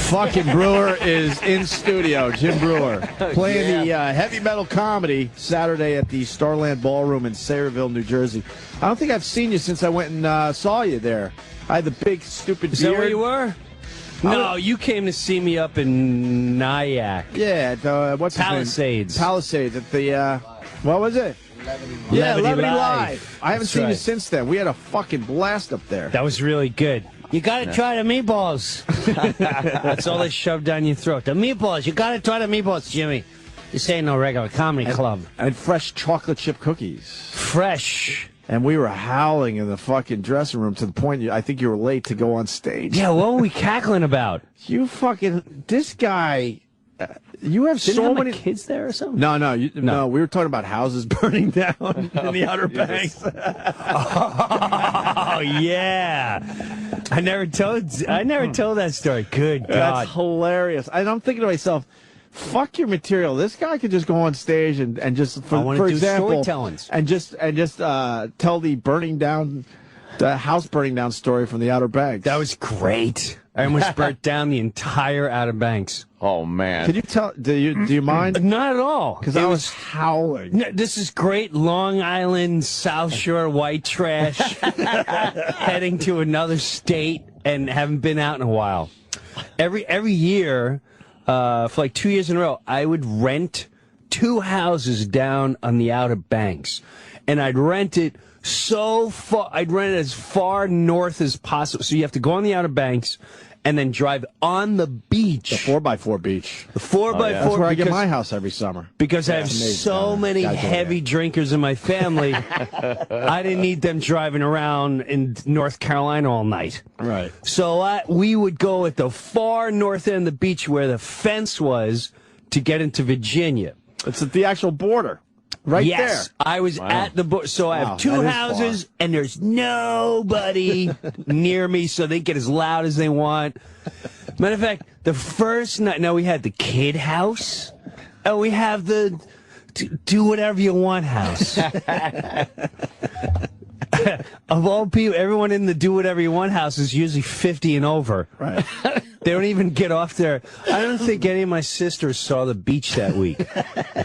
Fucking Breuer is in studio. Jim Breuer playing the heavy metal comedy Saturday at the Starland Ballroom in Sayreville, New Jersey. I don't think I've seen you since I went and saw you there. I had the big stupid beard. Is that where you were? No, you came to see me up in Nyack. Yeah, at, what's Palisades. Palisades at the what was it? Levity Live. I haven't seen you since then. We had a fucking blast up there. That was really good. You gotta try the meatballs. That's all they shove down your throat. The meatballs. You gotta try the meatballs, Jimmy. This ain't no regular comedy club. And fresh chocolate chip cookies. Fresh. And we were howling in the fucking dressing room to the point I think you were late to go on stage. Yeah, what were we cackling about? You fucking, this guy, you have Didn't so have many my kids there or something? No, we were talking about houses burning down in the Outer Banks. Oh yeah, I never told that story. Good God, that's hilarious. And I'm thinking to myself, fuck your material. This guy could just go on stage and just for example, and just tell the house burning down story from the Outer Banks. That was great. I almost burnt down the entire Outer Banks. Oh man! Could you tell? Do you mind? Not at all. Because I was howling. No, this is great. Long Island, South Shore, white trash, heading to another state and haven't been out in a while. Every year, for like 2 years in a row, I would rent 2 houses down on the Outer Banks, and I'd rent it so far. I'd rent it as far north as possible. So you have to go on the Outer Banks and then drive on the beach. The 4x4 beach. The 4x4. That's where I get my house every summer. Because I have so many heavy drinkers in my family, I didn't need them driving around in North Carolina all night. Right. So we would go at the far north end of the beach where the fence was to get into Virginia. It's at the actual border. Right there. I was at the border. So I have 2 houses, and there's nobody near me, so they get as loud as they want. Matter of fact, the first night, now we had the kid house, and we have the do whatever you want house. Of all people, everyone in the do whatever you want house is usually 50 and over. Right. They don't even get off there. I don't think any of my sisters saw the beach that week.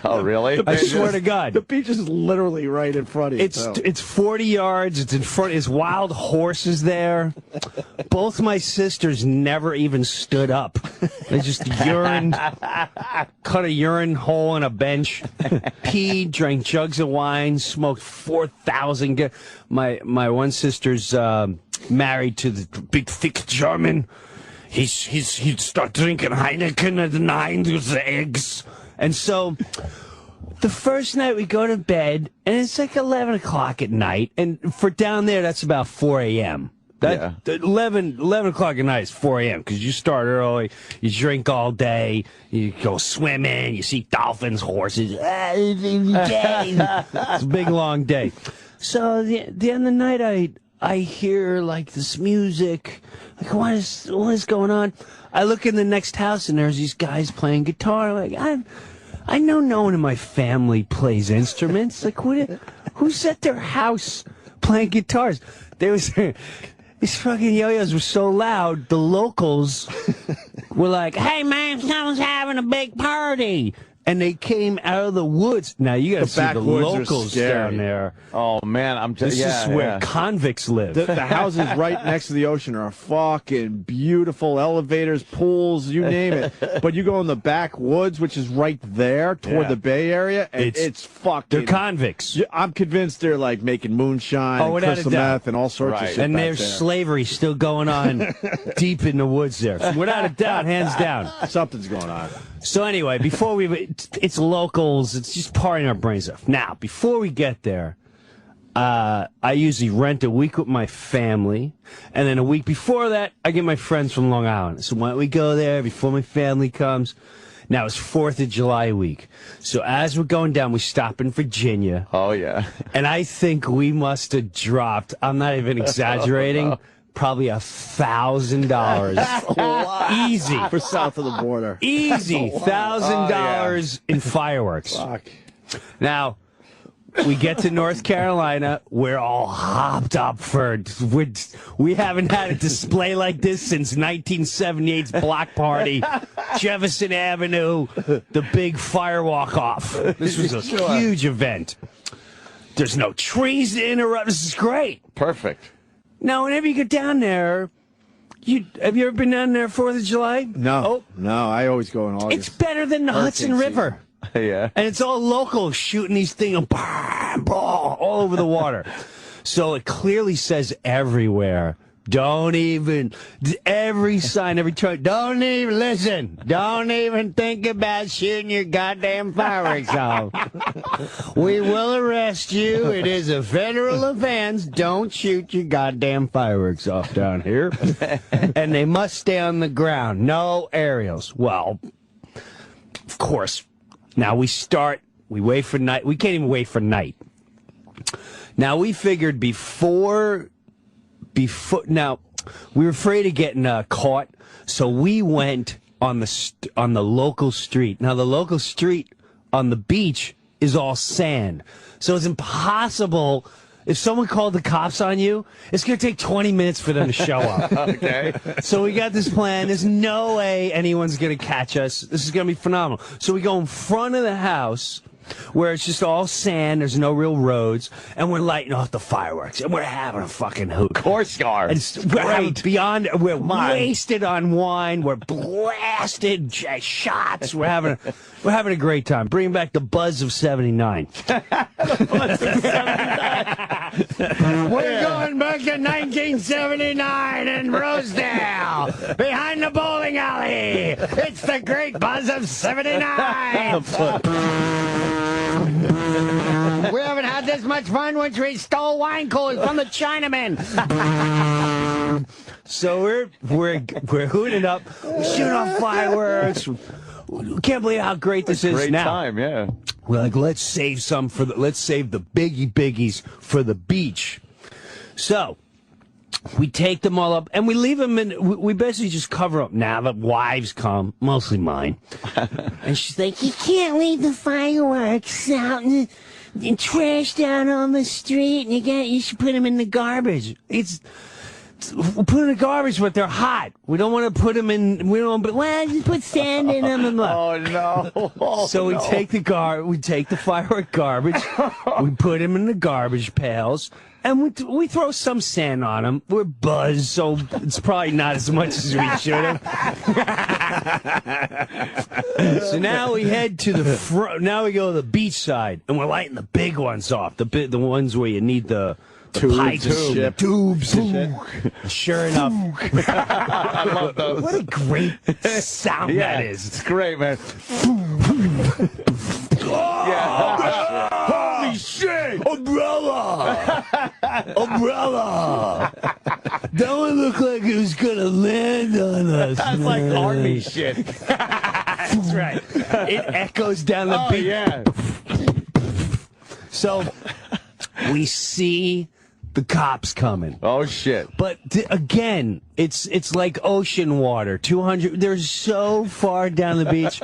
Oh, really? I swear to God. The beach is literally right in front of you. It's 40 yards. It's in front. There's wild horses there. Both my sisters never even stood up. They just urined, cut a urine hole in a bench, peed, drank jugs of wine, smoked 4,000. My one sister's married to the big, thick German. He'd start drinking Heineken at 9 with the eggs. And so the first night we go to bed, and it's like 11 o'clock at night. And for down there, that's about 4 a.m. 11 o'clock at night is 4 a.m. because you start early, you drink all day, you go swimming, you see dolphins, horses. It's a big, long day. So the end of the night, I hear like this music. Like, what is going on? I look in the next house and there's these guys playing guitar. Like, I know no one in my family plays instruments. Like, who's at their house playing guitars? These fucking yo-yos were so loud, the locals were like, "Hey man, someone's having a big party." And they came out of the woods. Now you got to see the locals down there. Oh man, this is where convicts live. The houses right next to the ocean are fucking beautiful. Elevators, pools, you name it. But you go in the backwoods, which is right there toward the Bay Area, and it's fucking. They're convicts. I'm convinced they're like making moonshine, and crystal meth, and all sorts of shit. And there's slavery still going on deep in the woods there. So without a doubt, hands down, something's going on. So anyway, before it's locals, it's just partying our brains off. Now, before we get there, I usually rent a week with my family, and then a week before that, I get my friends from Long Island. So why don't we go there before my family comes? Now, it's 4th of July week. So as we're going down, we stop in Virginia. Oh, yeah. And I think we must have dropped, I'm not even exaggerating, probably $1,000. Easy. For south of the border. Easy. $1,000 in fireworks. Fuck. Now, we get to North Carolina. We're all hopped up we haven't had a display like this since 1978's block party, Jefferson Avenue, the big fire walk-off. This was a huge event. There's no trees to interrupt. This is great. Perfect. Now, whenever you get down there, have you ever been down there 4th of July? No. No, I always go in August. It's better than the Hudson River. Yeah. And it's all local shooting these things all over the water. So it clearly says everywhere. Don't even, every sign, every turn, don't even listen. Don't even think about shooting your goddamn fireworks off. We will arrest you. It is a federal offense. Don't shoot your goddamn fireworks off down here. And they must stay on the ground. No aerials. Well, of course. Now we wait for night. We can't even wait for night. Now we figured before, now we were afraid of getting caught, so we went on the local street. Now the local street on the beach is all sand, so it's impossible. If someone called the cops on you, it's going to take 20 minutes for them to show up. Okay. So we got this plan. There's no way anyone's going to catch us. This is going to be phenomenal. So we go in front of the house where it's just all sand. There's no real roads. And we're lighting off the fireworks. And we're having a fucking hoot. Of course you are. We're wasted on wine. We're blasted shots. We're having a great time. Bringing back the buzz of 79. We're going back to 1979 in Rosedale, behind the bowling alley. It's the great buzz of 79. We haven't had this much fun since we stole wine coolers from the Chinamen. So we're hooting up, we shoot off fireworks. We can't believe how great this is Great now. time, yeah. We're like, let's save the biggies for the beach. So we take them all up and we leave them we basically just cover up. Now the wives come, mostly mine, and she's like, you can't leave the fireworks out and trashed out on the street, and you should put them in the garbage. We'll put them in the garbage, but they're hot. We don't want to put them in. Just put sand in them. And Oh no! So we take the firework garbage, we put them in the garbage pails, and we throw some sand on them. We're buzzed, so it's probably not as much as we should have. So now we head to the front. Now we go to the beach side, and we're lighting the big ones off. The ones where you need the pipes, tubes. Sure enough. I love those. What a great sound that is. It's great, man. Holy shit! Umbrella! That one looked like it was gonna land on us. That's like army shit. That's right. It echoes down the beach. Yeah. So we see the cops coming. Oh shit! But again, it's like ocean water. 200. They're so far down the beach.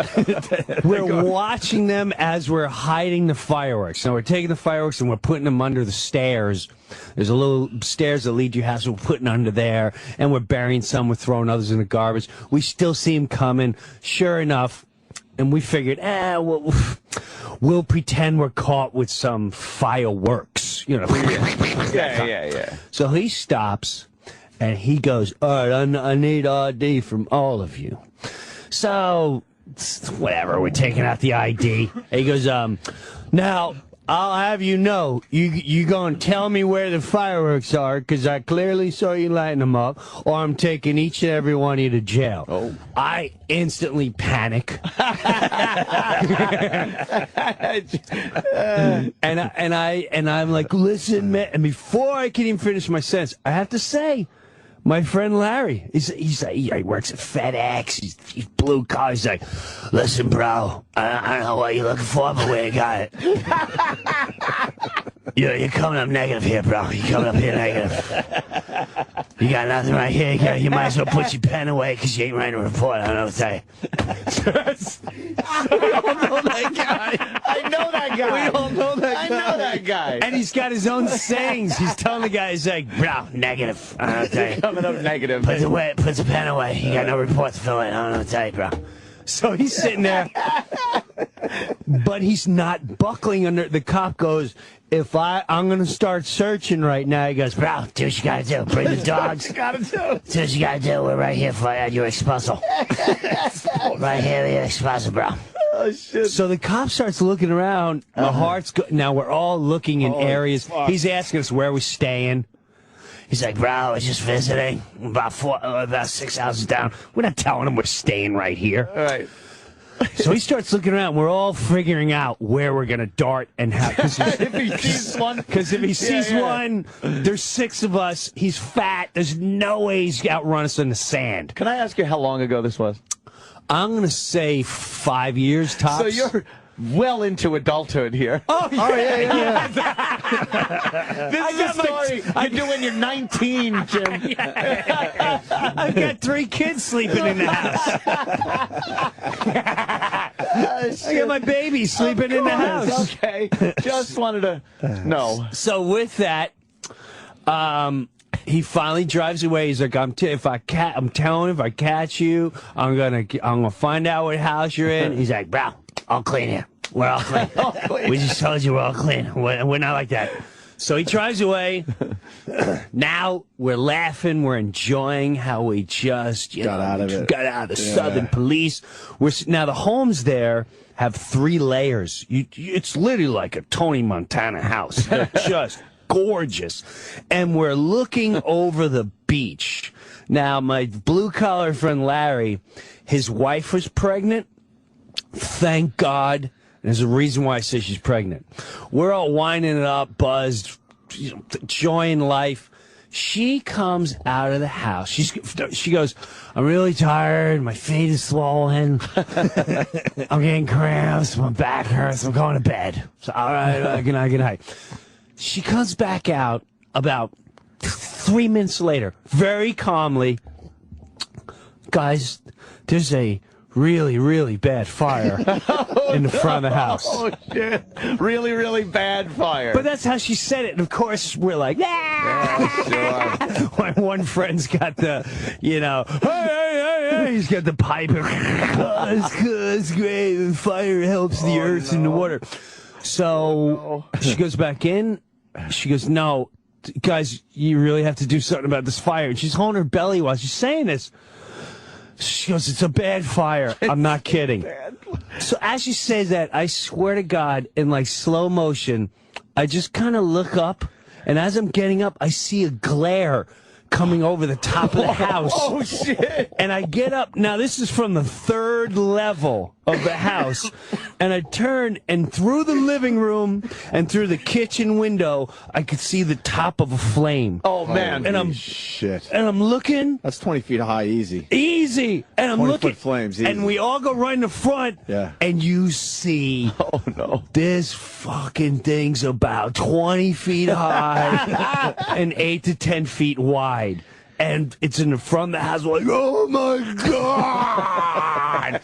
We're watching them as we're hiding the fireworks. Now we're taking the fireworks and we're putting them under the stairs. There's a little stairs that lead to your house. We're putting under there, and we're burying some. We're throwing others in the garbage. We still see them coming. Sure enough. And we figured, we'll pretend we're caught with some fireworks, you know. Yeah. So he stops, and he goes, all right, I need ID from all of you. So, whatever, we're taking out the ID. And he goes, now, I'll have you know, you gonna tell me where the fireworks are, because I clearly saw you lighting them up, or I'm taking each and every one of you to jail. Oh. I instantly panic. and I'm like, listen, man. And before I can even finish my sentence, I have to say, my friend Larry, he works at FedEx. He's blue collar. He's like, listen, bro, I don't know what you're looking for, but we got it. You're coming up negative here, bro. You're coming up here negative. You got nothing right here. You might as well put your pen away because you ain't writing a report. I don't know what to tell you. We all know that guy. I know that guy. We all know that guy. I know that guy. And he's got his own sayings. He's telling the guy, he's like, bro, negative. I don't know what to tell you. Coming up negative. Put the pen away. You got no report to fill in. I don't know what to tell you, bro. So he's sitting there, but he's not buckling under. The cop goes, I'm going to start searching right now. He goes, bro, do what you got to do. Bring the dogs. Do what you got to do. We're right here for your exposal. Right here, your exposal, bro. Oh, shit. So the cop starts looking around. My heart's now we're all looking in areas. Fuck. He's asking us where we're staying. He's like, bro, I was just visiting. About 6 houses down. We're not telling him we're staying right here. All right. So he starts looking around. We're all figuring out where we're going to dart and how. If he sees one. Because if he sees one, there's 6 of us. He's fat. There's no way he's outrun us in the sand. Can I ask you how long ago this was? I'm going to say 5 years tops. So you're well into adulthood here. Oh, yeah. This is a story you do when you're 19, Jim. I've got 3 kids sleeping in the house. I got my baby sleeping in the house. Okay. Just wanted to know. So with that, he finally drives away. He's like, I'm telling him, if I catch you, I'm gonna find out what house you're in. He's like, bro, all clean here. We're all clean. We just told you we're all clean. We're not like that. So he drives away. Now we're laughing. We're enjoying how we just got out of it. Got out of the Southern Police. Now the homes there have 3 layers. It's literally like a Tony Montana house. They're just gorgeous. And we're looking over the beach. Now my blue-collar friend Larry, his wife was pregnant. Thank God. There's a reason why I say she's pregnant. We're all winding it up, buzzed, enjoying life. She comes out of the house. She goes, I'm really tired. My feet is swollen. I'm getting cramps. My back hurts. I'm going to bed. So, all right, good night. She comes back out about 3 minutes later, very calmly. Guys, there's a really, really bad fire in the front of the house. Oh, shit. Really, really bad fire. But that's how she said it. And, of course, we're like, yeah, sure. My one friend's got the, hey, he's got the pipe. It's great. The fire helps the earth and the water. So she goes back in. She goes, no, guys, you really have to do something about this fire. And she's holding her belly while she's saying this. She goes, it's a bad fire. I'm not kidding. So as she says that, I swear to God, in like slow motion, I just kind of look up, and as I'm getting up, I see a glare coming over the top of the house. Oh, shit. And I get up. Now, this is from the 3rd level of the house. And I turn, and through the living room and through the kitchen window, I could see the top of a flame. Oh, man. And shit. And I'm looking. That's 20 feet high, easy. Easy. And I'm looking. 20-foot flames, easy. And we all go right in the front. Yeah. And you see. Oh, no. This fucking thing's about 20 feet high and 8 to 10 feet wide. And it's in the front of the house. We're like, oh, my God.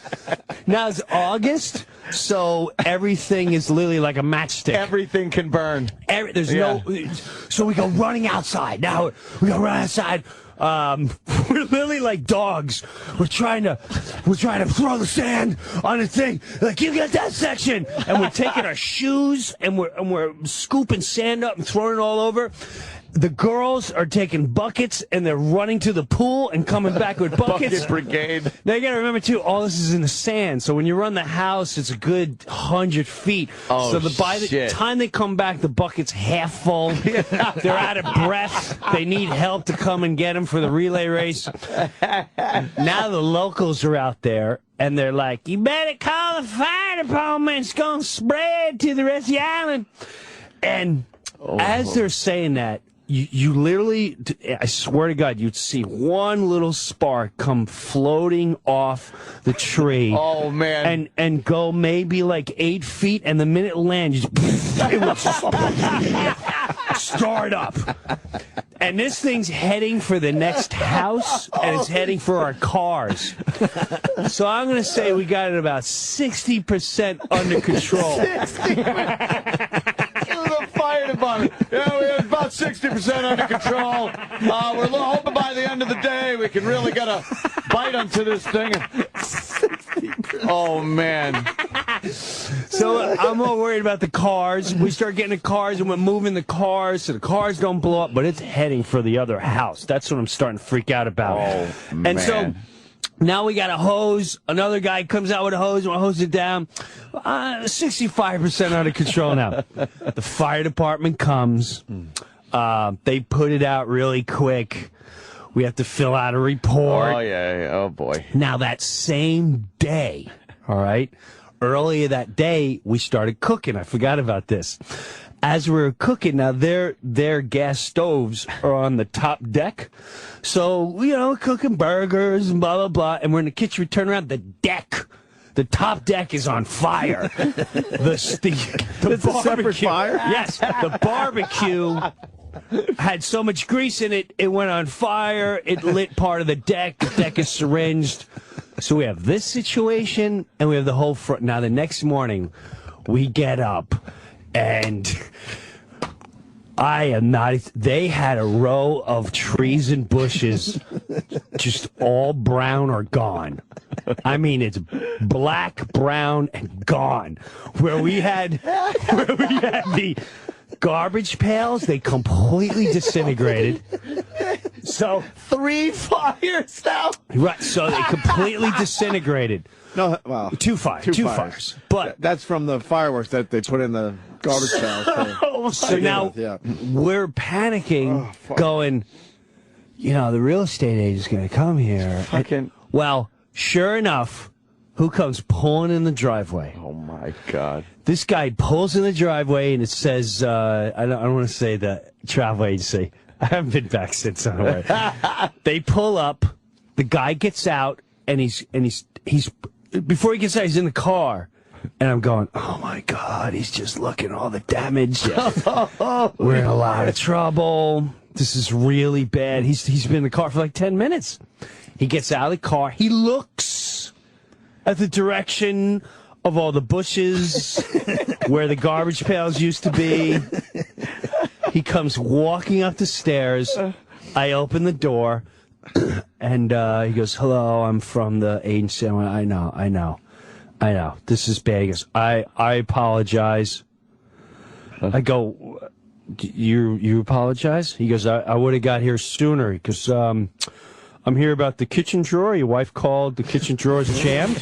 Now it's August, so everything is literally like a matchstick. Everything can burn. There's no. So we go running outside. Now we go run outside. We're literally like dogs. We're trying to throw the sand on the thing. Like, you get that section, and we're taking our shoes and we're scooping sand up and throwing it all over. The girls are taking buckets and they're running to the pool and coming back with buckets. Bucket brigade. Now you gotta remember too, all this is in the sand. So when you run the house, it's a good 100 feet. Oh, so by the time they come back, the bucket's half full. They're out of breath. They need help to come and get them for the relay race. Now the locals are out there. And they're like, you better call the fire department. It's gonna spread to the rest of the island. And as they're saying that, you literally, I swear to God, you'd see one little spark come floating off the tree. Oh, man. And go maybe like 8 feet, and the minute it lands, it would start up. And this thing's heading for the next house, and it's heading for our cars. So I'm going to say we got it about 60% under control. 60%. The fire department. Yeah, we have about 60% under control. We're hoping by the end of the day we can really get a bite onto this thing. 60%. Oh, man. So I'm all worried about the cars. We start getting the cars, and we're moving the cars so the cars don't blow up, but it's heading for the other house. That's what I'm starting to freak out about. Oh, man. And so now we got a hose. Another guy comes out with a hose, and we'll hose it down. 65% under control now. The fire department comes. They put it out really quick. We have to fill out a report. Oh, yeah. Oh, boy. Now, that same day, all right, earlier that day, we started cooking. I forgot about this. As we were cooking, now their gas stoves are on the top deck. So, you know, cooking burgers and blah, blah, blah. And we're in the kitchen. We turn around. The top deck is on fire. It's a separate fire? Yes. The barbecue had so much grease in it, it went on fire. It lit part of the deck. The deck is syringed. So we have this situation, and we have the whole front. Now, the next morning, we get up, and I am not. They had a row of trees and bushes, just all brown or gone. I mean, it's black, brown, and gone. Where we had the garbage pails, they completely disintegrated. So 3 fires now. Right, so they completely disintegrated. No, well, Two fires. But that's from the fireworks that they put in the garbage pails. So now we're panicking, going, you know, the real estate agent's going to come here. Well, sure enough, who comes pulling in the driveway? Oh, my God. This guy pulls in the driveway, and it says, I don't want to say the travel agency. I haven't been back since. They pull up. The guy gets out, and he's before he gets out, he's in the car. And I'm going, oh, my God, he's just looking at all the damage. We're in a lot of trouble. This is really bad. He's been in the car for like 10 minutes. He gets out of the car. He looks at the direction of all the bushes where the garbage pails used to be. He comes walking up the stairs. I open the door, and he goes, hello, I'm from the agency. I went, I know. This is bad. He goes, I apologize. I go, you apologize? He goes, I would have got here sooner because I'm here about the kitchen drawer. Your wife called the kitchen drawer's jammed.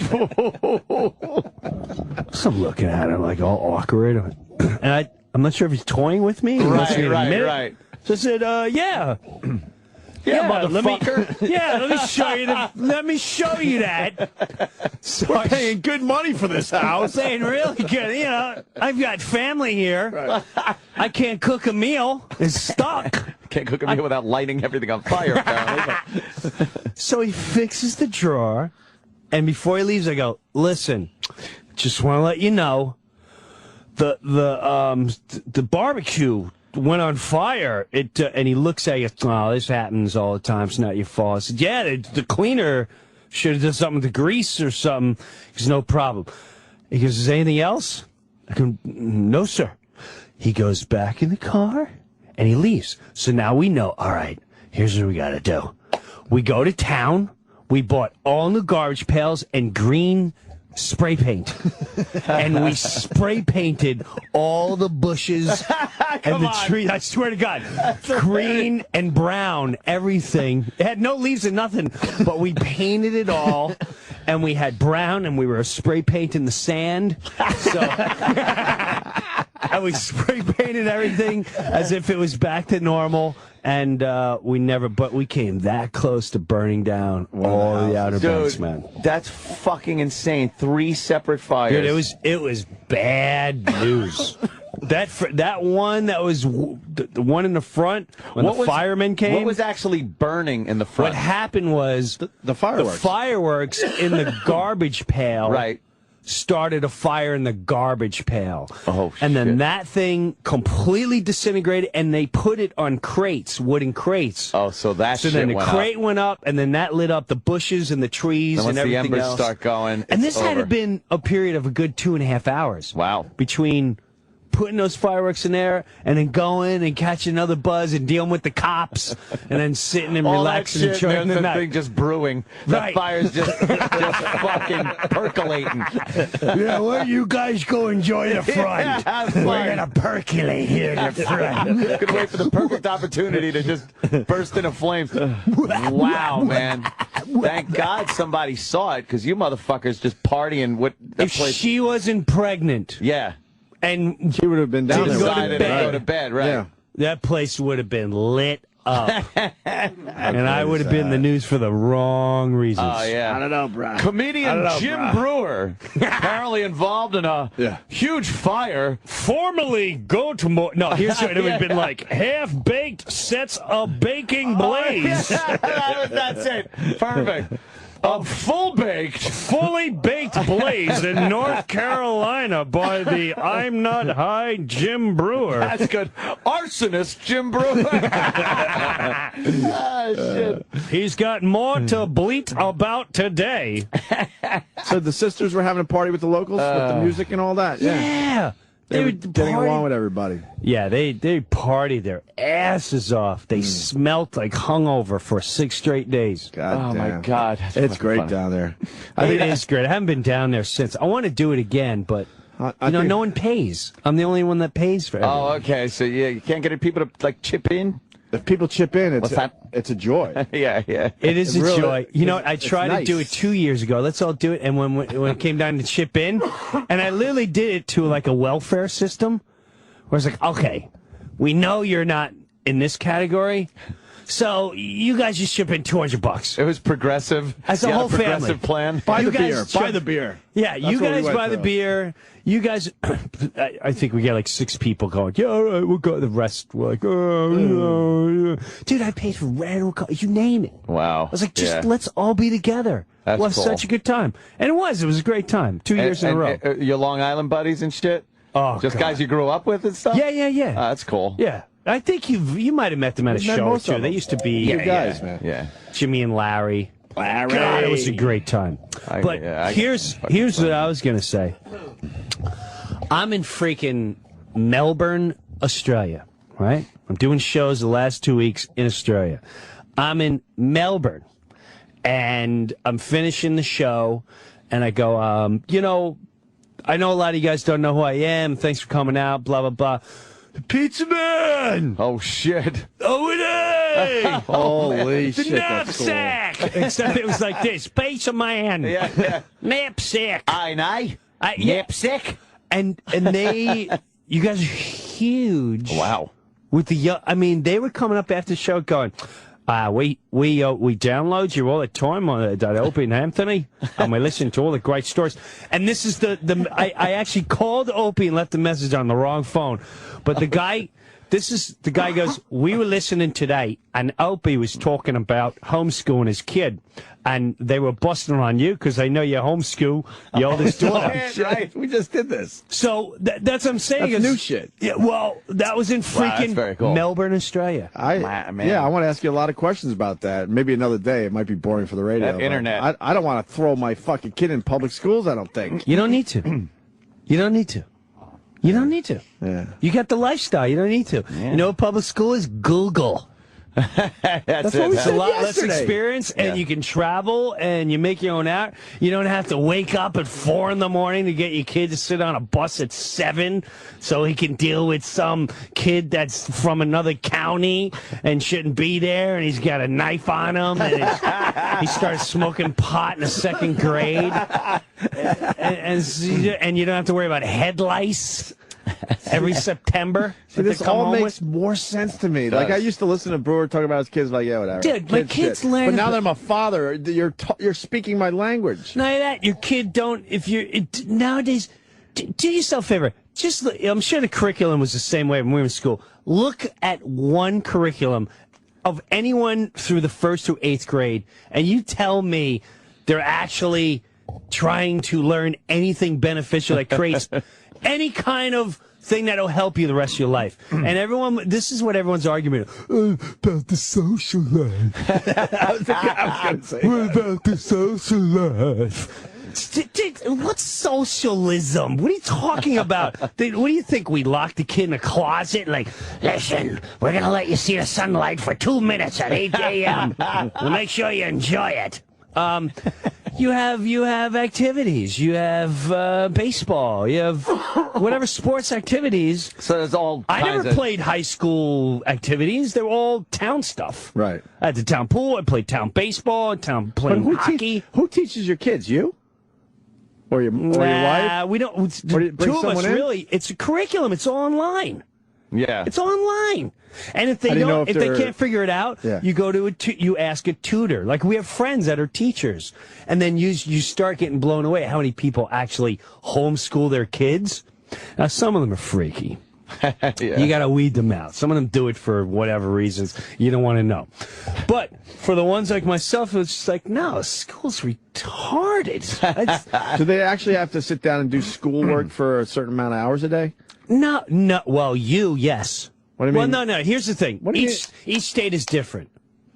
So I'm looking at him like all awkward. And I'm not sure if he's toying with me. Right. So I said, yeah. Yeah, motherfucker. Let me show you that. So We're paying good money for this house. Paying really good. You know, I've got family here. Right. I can't cook a meal. It's stuck. Can't cook a meal without lighting everything on fire, apparently. So he fixes the drawer, and before he leaves, I go, listen, just want to let you know, the barbecue went on fire. And he looks at you. Oh, this happens all the time. It's not your fault. I said, yeah, the cleaner should have done something with the grease or something. He goes, no problem. He goes, is there anything else? I go, no, sir. He goes back in the car, and he leaves. So now we know, all right, here's what we got to do. We go to town. We bought all new garbage pails and green spray paint. And we spray painted all the bushes and the trees. I swear to God. Green and brown, everything. It had no leaves and nothing, but we painted it all. And we had brown, and we were spray painting the sand. So, and we spray painted everything as if it was back to normal. And we came that close to burning down all the Outer Banks, man. That's fucking insane. 3 separate fires. Dude, it was bad news. That one that was the one in the front when the firemen came. What was actually burning in the front? What happened was the fireworks. The fireworks in the garbage pail. Right. started a fire in the garbage pail. Oh, and then shit. that thing completely disintegrated, and they put it on crates, wooden crates. Oh, so that So shit then the went crate up. went up, and then that lit up the bushes and the trees And once and the everything embers else. start going, And it's this had to over. have been a period of a good 2.5 hours. Wow. Between putting those fireworks in there and then going and catching another buzz and dealing with the cops and then sitting and All that relaxing shit, and enjoying and the the night. thing just brewing. Right. The fire's just fucking percolating. Yeah, where you guys go enjoy the front. Yeah, We're fine. gonna percolate here in the front. Could wait for the perfect opportunity to just burst into flames. Wow, man. Thank God somebody saw it, because you motherfuckers just partying with the If place. she wasn't pregnant Yeah. and She would have been down Didn't there. go to Decided to bed. go to bed, right? Yeah. that place would have been lit up. And I would have been in the news for the wrong reasons. Oh, yeah. I don't know, bro. Comedian Jim Breuer apparently involved in a huge fire. Formerly go to more. No, here's what it would have been like: half-baked sets a baking blaze. That's it. Perfect. A full-baked. Fully baked blaze in North Carolina by the I'm Not High Jim Breuer. That's good. Arsonist Jim Breuer. Ah, shit. He's got more to bleat about today. So the sisters were having a party with the locals with the music and all that. Yeah. Yeah. They were were getting party- along with everybody. Yeah, they partied their asses off. They smelt like hungover for 6 straight days. God Oh, damn. my God. That's It's fucking great funny. down there. It is great. I haven't been down there since. I want to do it again, but I you know, think- no one pays. I'm the only one that pays for everything. Oh, okay. So, yeah, you can't get people to, like, chip in? If people chip in, What's that? it's a joy. Yeah, yeah. It is It a really- joy. You know what? I it's tried to do nice. it 2 years ago. Let's all do it. And when it came down to chip in, and I literally did it to like a welfare system, where it's like, okay, we know you're not in this category, so you guys just chip in $200. It was progressive. As a You had whole family. progressive plan. Buy You the beer. guys Buy chip- the beer. Yeah, you That's what we guys went buy the through. beer. You guys, I think we get like 6 people going, yeah, all right, we'll go. The rest were like, oh, dude, I paid for random, you name it. Wow. I was like, just Yeah. let's all be together. That's We'll have cool. such a good time. And it was a great time. 2 years in a row. Your Long Island buddies and shit? Oh, Just God. guys you grew up with and stuff? Yeah, yeah, yeah. That's cool. Yeah. I think you might have met them at a We've met show or most two. of They them. used to be You guys, man. Yeah. Jimmy and Larry. God, it was a great time. But here's what I was going to say. I'm in freaking Melbourne, Australia, right? I'm doing shows the last 2 weeks in Australia. I'm in Melbourne, and I'm finishing the show, and I go, you know, I know a lot of you guys don't know who I am. Thanks for coming out, blah, blah, blah. The Pizza Man! Oh, shit. O&A! Holy The shit, that's cool. knapsack! Except it was like this. Pizza Man! Yeah, yeah. Knapsack! I know. Yeah. Knapsack. And they, you guys are huge. Wow. With the, I mean, they were coming up after the show going, we download you all the time on Opie and Anthony, and we listen to all the great stories. And this is I actually called Opie and left a message on the wrong phone, but the guy goes, we were listening today, and Opie was talking about homeschooling his kid, and they were busting on you because they know you homeschool your oldest daughter. Right. We just did this. So that's what I'm saying. That's is new shit. Yeah, well, that was in that's freaking very cool. Melbourne, Australia. Man. Yeah, I want to ask you a lot of questions about that. Maybe another day. It might be boring for the radio. That but internet. I don't want to throw my fucking kid in public schools, I don't think. You don't need to. You don't need to. You don't need to. Yeah. You got the lifestyle. You don't need to. You know what public school is? Google. That's what we It's a said lot less yesterday. experience, and Yeah. you can travel, and you make your own out. You don't have to wake up at 4 in the morning to get your kid to sit on a bus at 7 so he can deal with some kid that's from another county and shouldn't be there, and he's got a knife on him, and he starts smoking pot in the 2nd grade, and you don't have to worry about head lice every September. See, that they this come all home makes with. more sense to me. It Like, I does. used to listen to Breuer talk about his kids, like, yeah, whatever. Dude, my Kid kids shit. learn- But now that I'm a father, you're speaking my language. Not only that, your kid don't. If you nowadays, do yourself a favor. Just I'm sure the curriculum was the same way when we were in school. Look at one curriculum of anyone through the 1st through 8th grade, and you tell me they're actually trying to learn anything beneficial that creates any kind of thing that'll help you the rest of your life. And this is what everyone's argument about the social life. I was going to say What about the social life? What's socialism? What are you talking about? What do you think? We lock the kid in a closet? Like, listen, we're going to let you see the sunlight for 2 minutes at 8 a.m. We'll make sure you enjoy it. You have activities. You have baseball. You have whatever sports activities. So there's all I kinds never of... played high school activities. They were all town stuff. Right. I had the town pool. I played town baseball. Playing hockey. Who teaches your kids? You? Or your wife? We don't. Bring Two of us someone in? really. It's a curriculum. It's all online. Yeah. It's online. And if they How do you know don't, if they can't figure it out, Yeah. you go to you ask a tutor. Like we have friends that are teachers, and then you start getting blown away at how many people actually homeschool their kids. Now some of them are freaky. Yeah. You got to weed them out. Some of them do it for whatever reasons you don't want to know. But for the ones like myself, it's just like, no, school's retarded. Do they actually have to sit down and do schoolwork for a certain amount of hours a day? No. Well, yes. What do you mean? Well, no. Here's the thing. What do you Each state is different.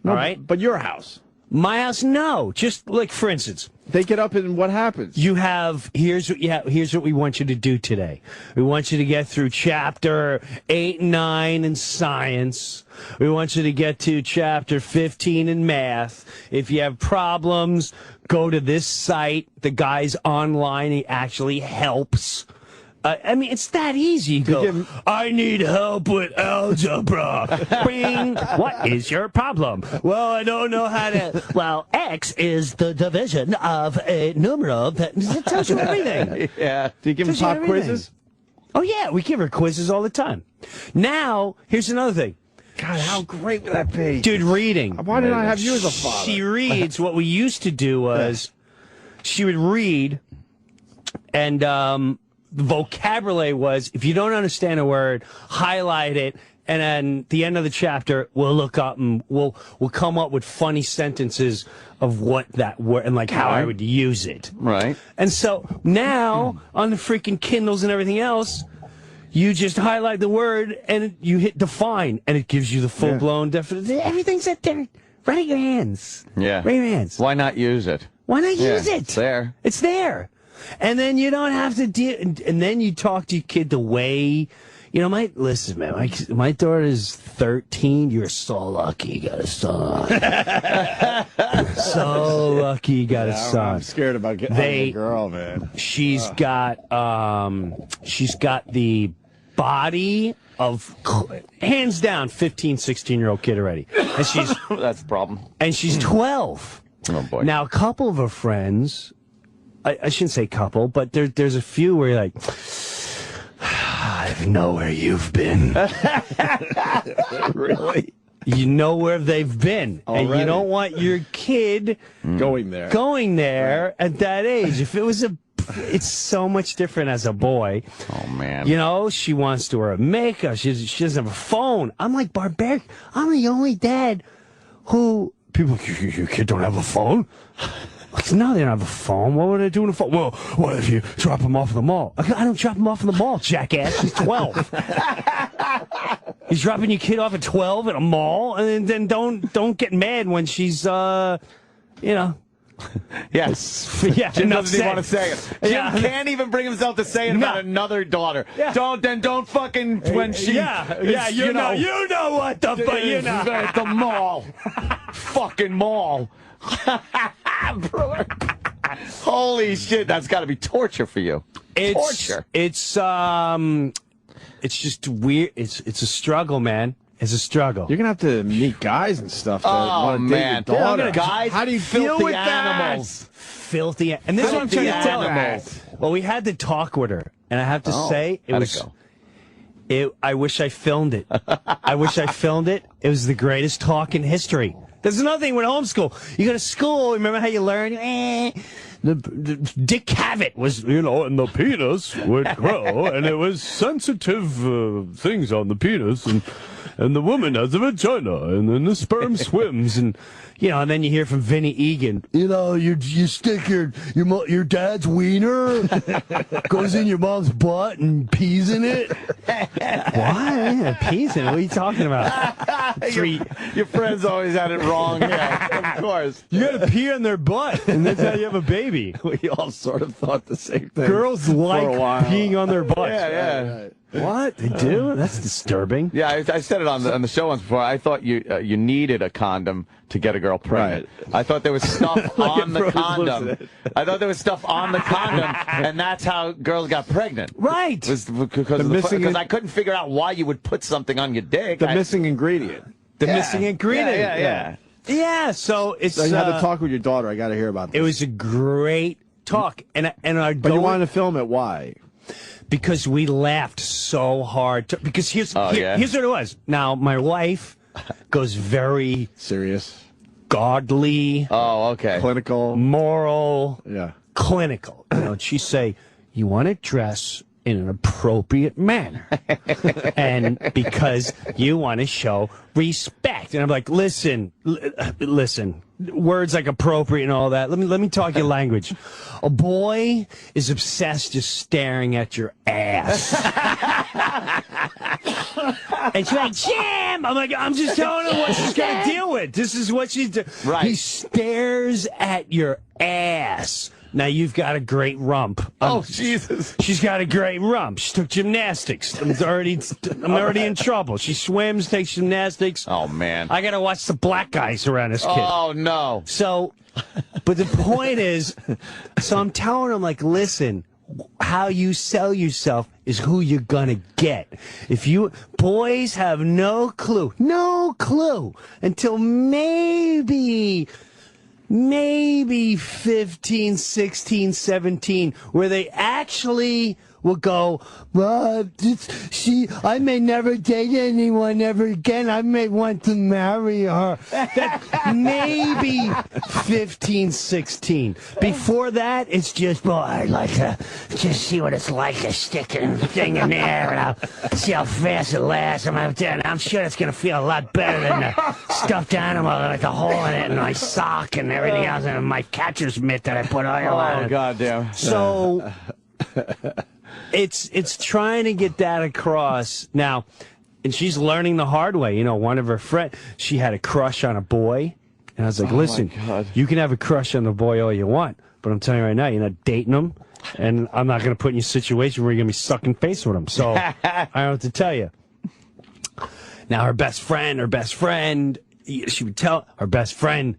No, all right? But your house. My house, no. Just like, for instance, They get up and what happens? here's what we want you to do today. We want you to get through chapter 8 and 9 in science. We want you to get to chapter 15 in math. If you have problems, go to this site. The guy's online. He actually helps. I mean, it's that easy. You go, I need help with algebra. Bing. What is your problem? Well, I don't know how to. Well, X is the division of a numeral that tells you everything. Yeah. Do you give them Tells you pop everything. quizzes? Oh, yeah. We give her quizzes all the time. Now, here's another thing. God, how great would that be? Dude, reading. Why didn't I have you as a father? She reads. What we used to do was she would read, and the vocabulary was, if you don't understand a word, highlight it, and then at the end of the chapter, we'll look up and we'll come up with funny sentences of what that word and like how I would use it. Right. And so now on the freaking Kindles and everything else, you just highlight the word and you hit define, and it gives you the full blown definition. Everything's at there. Right at your hands. Yeah. Right at your hands. Why not use it? Why not Yeah, use it? it's there. It's there. And then you don't have to deal. And then you talk to your kid the way, listen, man, my daughter's 13. You're so lucky you got a son. So lucky you got a son. I'm scared about getting a girl, man. She's got the body of, hands down, 15, 16-year-old kid already. And she's That's the problem. and she's 12. Oh, boy. Now, a couple of her friends, I shouldn't say couple, but there's a few where you're like, I know where you've been. Really? You know where they've been. And Already? you don't want your kid Going there. going there at that age. If it was it's so much different as a boy. Oh, man. She wants to wear makeup. She doesn't have a phone. I'm like barbaric. I'm the only dad who people, your kid don't have a phone? No, they don't have a phone. What would they do on a phone? Well, what if you drop him off at the mall? I don't drop him off at the mall, jackass. He's 12. He's dropping your kid off at 12 at a mall, and then don't get mad when she's, Yes. yeah, Jim enough doesn't even said. want to say it. Jim can't even bring himself to say it about another daughter. Yeah. Don't fucking when she. You know what the at the mall. Fucking mall. Breuer. Holy shit, that's got to be torture for you. Torture. It's just weird. It's a struggle, man. It's a struggle. You're gonna have to meet guys and stuff. That Oh, want to man. date your daughter. Guys, how do you deal filthy with animals. Filthy. And this is what I'm trying to tell her. Well, we had to talk with her, and I have to say, how'd it go? I wish I filmed it. I wish I filmed it. It was the greatest talk in history. There's another thing with homeschool. You go to school, remember how you learn? Dick Cavett was, and the penis would grow, and it was sensitive things on the penis, and and the woman has a vagina, and then the sperm swims, and and then you hear from Vinny Egan, you stick your dad's wiener goes in your mom's butt and pees in it. What? Yeah, pees in it? What are you talking about? Your friends always had it wrong. Yeah, of course. You got to pee on their butt, and that's how you have a baby. We all sort of thought the same thing. Girls like for a while. peeing on their butts. Yeah. Right. What? They do? That's disturbing. Yeah, I said it on the show once before. I thought you needed a condom to get a girl pregnant. Right. I thought there was stuff on the condom. I thought there was stuff on the condom, and that's how girls got pregnant. Right. Because I couldn't figure out why you would put something on your dick. The missing ingredient. The missing ingredient. Yeah. Yeah, so it's... So you had to talk with your daughter. I got to hear about this. It was a great talk. And But you wanted to film it. Why? Because we laughed so hard. Because here's what it was. Now, my wife goes very... Serious? Godly. Oh, okay. Clinical? Moral. Yeah. Clinical. And she'd say, you want to dress in an appropriate manner. And because you want to show respect. And I'm like, listen, words like appropriate and all that. Let me talk your language. A boy is obsessed just staring at your ass. And she's like, Jim! I'm like, I'm just telling her what she's got to deal with. This is what she's doing. Right. He stares at your ass. Now, you've got a great rump. Oh, Jesus. She's got a great rump. She took gymnastics. I'm already in trouble. She swims, takes gymnastics. Oh, man. I got to watch the black guys around this kid. Oh, no. So, but the point is, so I'm telling him, like, listen, how you sell yourself is who you're gonna get. Boys have no clue until maybe 15, 16, 17, where they actually will go, well, I may never date anyone ever again. I may want to marry her. That maybe 15, 16. Before that, it's just, well, I'd like to just see what it's like to stick a thing in there, and I'll see how fast it lasts. I'm sure it's going to feel a lot better than the stuffed animal, like the hole in it, and my sock and everything else, and my catcher's mitt that I put oil on. Oh, goddamn. So... It's trying to get that across now, and she's learning the hard way. One of her friends, she had a crush on a boy, and I was like, listen, you can have a crush on the boy all you want, but I'm telling you right now, you're not dating him, and I'm not going to put you in a situation where you're going to be sucking face with him. So I don't know what to tell you. Now, her best friend, she would tell her best friend,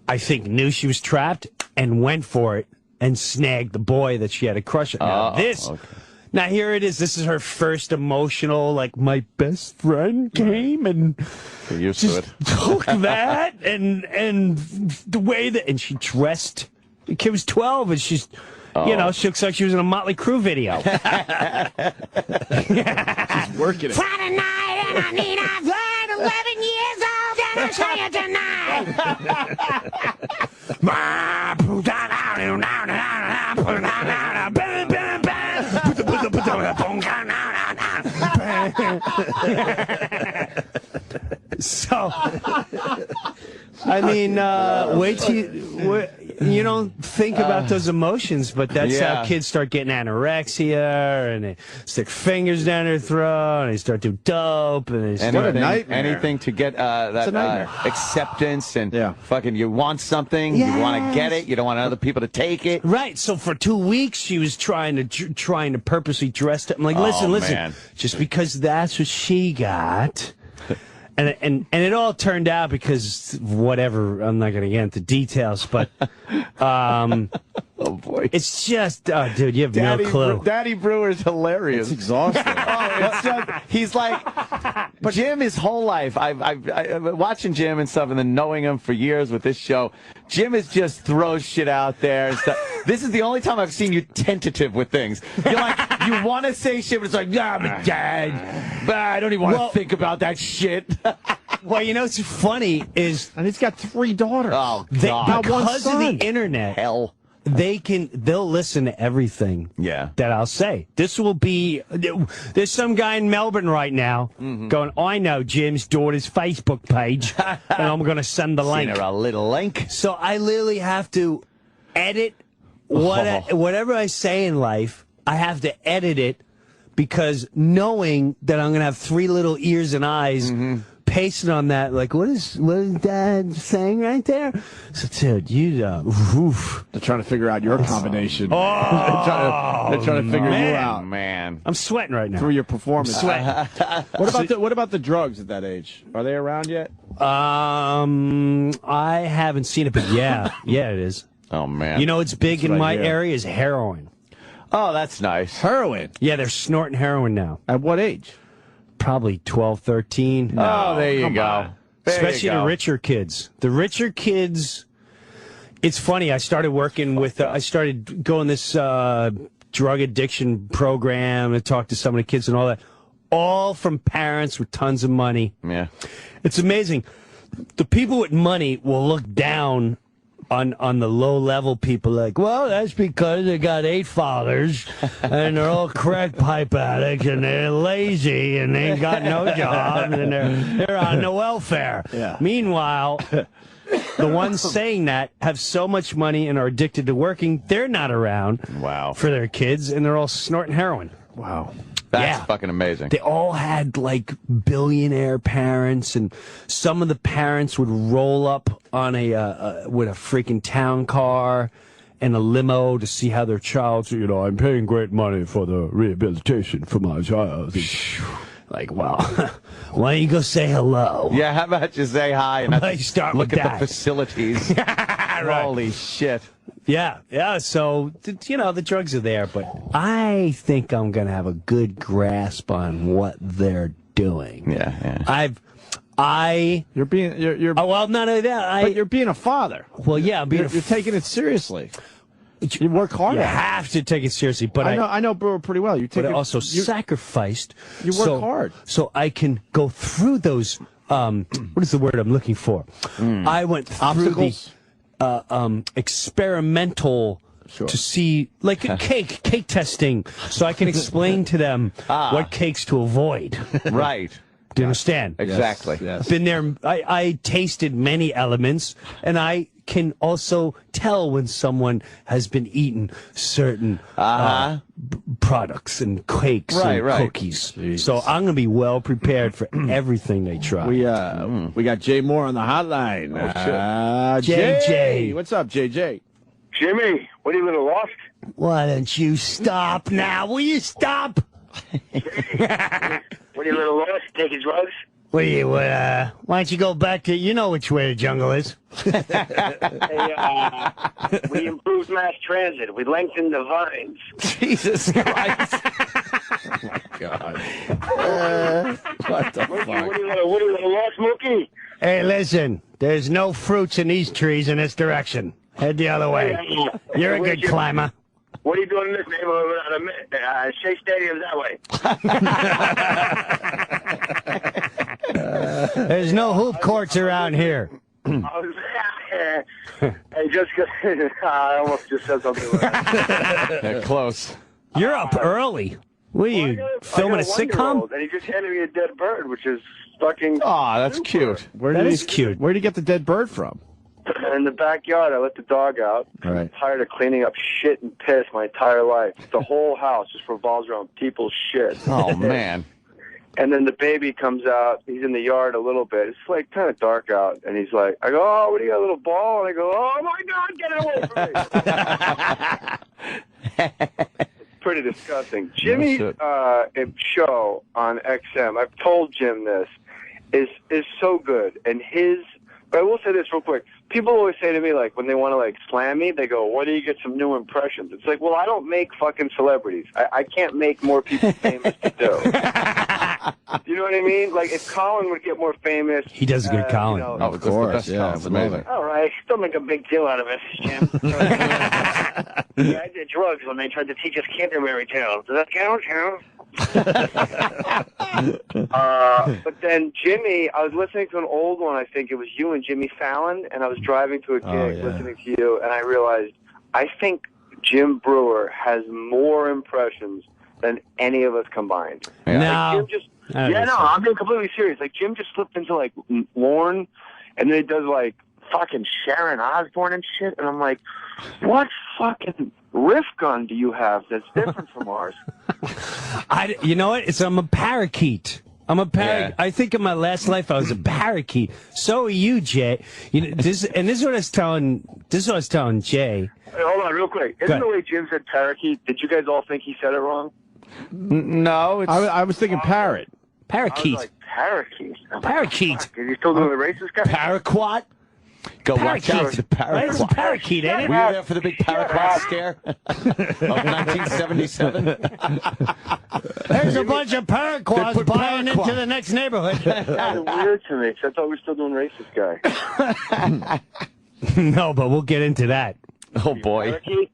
I think, knew she was trapped and went for it. And snagged the boy that she had a crush on. Now here it is. This is her first emotional, like, my best friend came and just took that and the way that, and she dressed. The kid was 12 and she's, she looks like she was in a Motley Crue video. She's working it. Friday night and I need a 11 years old and I'll show you tonight. So, I mean, wait till you don't think about those emotions, but that's how kids start getting anorexia, and they stick fingers down their throat, and they start doing dope, and they what a nightmare. Anything to get that acceptance and fucking, you want something, Yes. you want to get it, you don't want other people to take it. Right. So for 2 weeks, she was trying to purposely dress it. I'm like, listen, man. just because that's what she got. And it all turned out because whatever, I'm not going to get into details, but Oh, boy. it's just, dude, you have no clue. Daddy Breuer's hilarious. It's exhausting. It's just, he's like, but Jim, his whole life, I've watching Jim and stuff, and then knowing him for years with this show, Jim is just throws shit out there and stuff. This is the only time I've seen you tentative with things. You're like, you want to say shit, but it's like, yeah, I'm a dad, but I don't even want to think about that shit. Well, what's funny is, And he's got 3 daughters. Oh, God. because of the internet. Hell. they'll listen to everything that I'll say. This will be, there's some guy in Melbourne right now going, I know Jim's daughter's Facebook page, and I'm going to send the link. Send her a little link. So I literally have to edit whatever I say in life, I have to edit it, because knowing that I'm going to have 3 little ears and eyes pasted on that, like, what is Dad saying right there? So, dude, They're trying to figure out your combination. They're trying to figure you out. Man, I'm sweating right now. Through your performance. What about the drugs at that age? Are they around yet? I haven't seen it, but yeah, it is. Oh, man. You know, it's big in my area is heroin. Oh, that's nice. Heroin? Yeah, they're snorting heroin now. At what age? Probably 12, 13. No, there you go. Especially the richer kids. The richer kids, it's funny, I started working with, I started going this drug addiction program and talked to some of the kids and all that. All from parents with tons of money. Yeah. It's amazing. The people with money will look down on the low-level people, like, well, that's because they got 8 fathers, and they're all crack pipe addicts, and they're lazy, and they ain't got no job, and they're on the welfare. Yeah. Meanwhile, the ones saying that have so much money and are addicted to working, they're not around for their kids, and they're all snorting heroin. Wow. That's fucking amazing. They all had, like, billionaire parents, and some of the parents would roll up on with a freaking town car and a limo to see how their child's, I'm paying great money for the rehabilitation for my child. Like, wow. Why don't you go say hello? Yeah, how about you say hi and look at the facilities? Right. Holy shit. Yeah, so, the drugs are there, but I think I'm going to have a good grasp on what they're doing. Yeah. Well, none of that. But you're being a father. Well, yeah, you're taking it seriously. You work hard. You have to take it seriously, but I know Breuer pretty well. But I also sacrificed. You work hard, so I can go through those. What is the word I'm looking for? I went through obstacles. The experimental to see, like a cake testing, so I can explain to them what cakes to avoid. Right. Do you understand? Exactly. Yes. Been there. I tasted many elements, and I can also tell when someone has been eating certain products and cakes and cookies. Jeez. So I'm going to be well prepared for everything they try. We got Jay Moore on the hotline. JJ. What's up, JJ? Jimmy, what are you, a little lost? Why don't you stop now? Will you stop? What are you, a little lost? Taking drugs? Why don't you go back to, you know which way the jungle is? Hey, we improved mass transit. We lengthened the vines. Jesus Christ. Oh, my God. What the fuck? What are you, a little lost, Mookie? Hey, listen, there's no fruits in these trees in this direction. Head the other way. You're a good climber. What are you doing in this neighborhood without Shea Stadium that way? There's no hoop courts around here. Hey, just I almost just said something like that. They're close. You're up early. What are you, filming a sitcom? And he just handed me a dead bird, which is fucking... Oh, that's cute. That is cute. Where did you get the dead bird from? In the backyard, I let the dog out. All right. I'm tired of cleaning up shit and piss my entire life. The whole house just revolves around people's shit. Oh, man. And then the baby comes out. He's in the yard a little bit. It's like kind of dark out. And he's like, I go, oh, what do you got, a little ball? And I go, oh, my God, get it away from me. It's pretty disgusting. Jimmy's show on XM, I've told Jim this, is so good. And but I will say this real quick. People always say to me, like, when they want to, like, slam me, they go, why do you get some new impressions? It's like, well, I don't make fucking celebrities. I can't make more people famous to do. You know what I mean? Like, if Colin would get more famous... He does a good Colin. Oh, of course. Yeah, it's amazing. All right. Don't make a big deal out of it, Jim. Yeah, I did drugs when they tried to teach us Canterbury Tales. Does that count? But then Jimmy, I was listening to an old one. I think it was you and Jimmy Fallon, and I was driving to a gig listening to you, and I realized I think Jim Breuer has more impressions than any of us combined. No. Like Jim just, I'm being completely serious. Like Jim just slipped into like Lorne, and then he does like fucking Sharon Osbourne and shit, and I'm like, what fucking riff gun do you have that's different from ours? You know what? I'm a parakeet. I'm a parakeet. Yeah. I think in my last life I was a parakeet. So are you, Jay. You know, this is what I was telling. This is what I was telling Jay. Hey, hold on, real quick. Isn't the way Jim said parakeet? Did you guys all think he said it wrong? No, it's... I was thinking parrot. Parakeet. I was like, parakeet. Parakeet. Is he still doing the racist guy? Paraquat. Go watch out. It's a Right? It's a parakeet, ain't it? Were you there for the big paraquat scare of 1977? There's a bunch of paraquats put buying paraquat. into the next neighborhood. That's weird to me, 'cause I thought we were still doing racist guy. No, but we'll get into that. Oh, boy. Parakeet?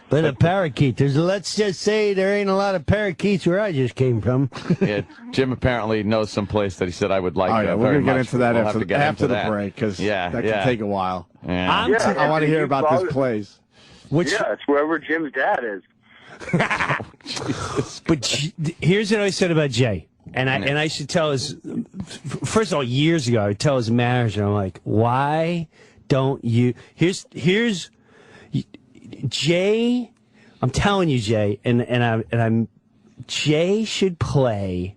But a parakeet. Let's just say there ain't a lot of parakeets where I just came from. Yeah, Jim apparently knows some place that he said I would like. Oh, yeah, we're very going to get much. into that We'll have to get after into the that. break, because that can yeah. take a while. Yeah. I want to hear about this place. Which, Yeah, it's wherever Jim's dad is. but here's what I said about Jay. And I should tell his, first of all, years ago, I would tell his manager, I'm like, why don't you, here's, Jay, I'm telling you, Jay, and Jay should play.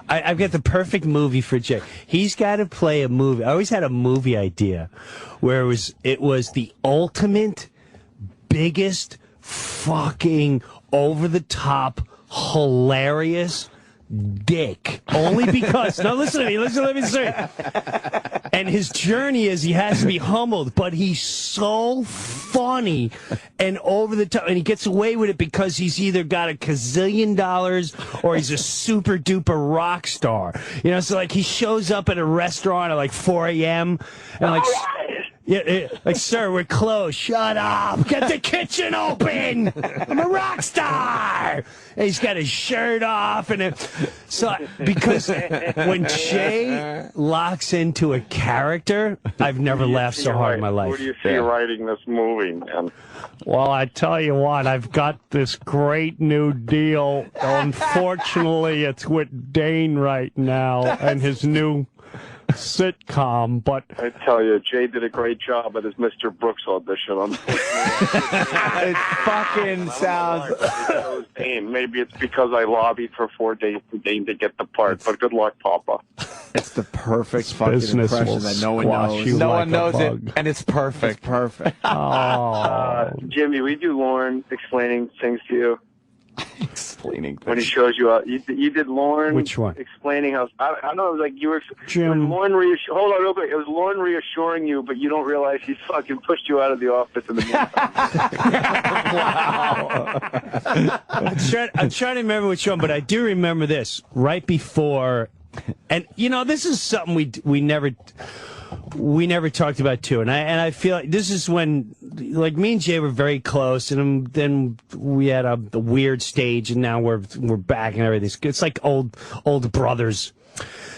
I've got the perfect movie for Jay. He's got to play a movie. I always had a movie idea where it was the ultimate, biggest, fucking over the top, hilarious dick. Only because, now listen to me, let me say. And his journey is he has to be humbled, but he's so funny and over the top, and he gets away with it because he's either got a gazillion dollars or he's a super duper rock star. You know, so like he shows up at a restaurant at like 4 a.m. and like, like, sir, we're closed. Shut up. Get the kitchen open. I'm a rock star. And he's got his shirt off. Because when Jay locks into a character, I've never laughed so hard in my life. Who do you see writing this movie, man? Well, I tell you what, I've got this great new deal. Unfortunately, it's with Dane right now and his new sitcom, but I tell you, Jay did a great job at his Mr. Brooks audition. It fucking sounds... Maybe it's because I lobbied for 4 days for Dane to get the part, but good luck, Papa. It's the perfect fucking business impression will that no one squash knows. you. No like one a knows it, bug. and it's perfect. It's perfect. oh, Jimmy, we do Lauren explaining things to you. Explaining When he things. shows you out, you did Lauren. Which one? Explaining how I don't know. It was like you were. Jim. It was Lauren hold on real quick. It was Lauren reassuring you, but you don't realize he fucking pushed you out of the office in the meantime. I'm trying to remember which one, but I do remember this right before, and you know, this is something we never talked about too, and I feel like this is when, like, me and Jay were very close, and then we had a weird stage, and now we're back and everything. It's like old brothers.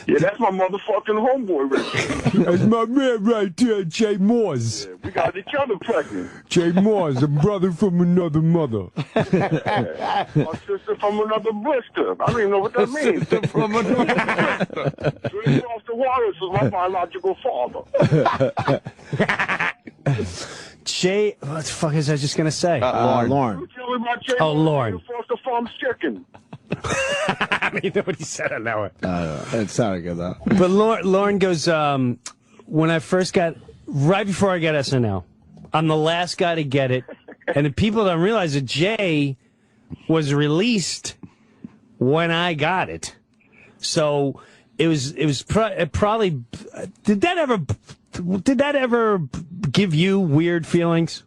Yeah, that's my motherfucking homeboy right there. That's my man right there, Jay Moores. We got each other pregnant. Jay Moores, a brother from another mother. My sister from another blister. I don't even know what that means. From another... Drink off the water is my biological father. Jay, what the fuck is I just gonna say? Lauren. You tell me about Jay Oh, Lauren. Foster Farms chicken. I mean, nobody said it that way. It sounded good, though. But Lauren goes, when I first right before I got SNL, I'm the last guy to get it. And the people don't realize that Jay was released when I got it. So it was probably, did that ever give you weird feelings?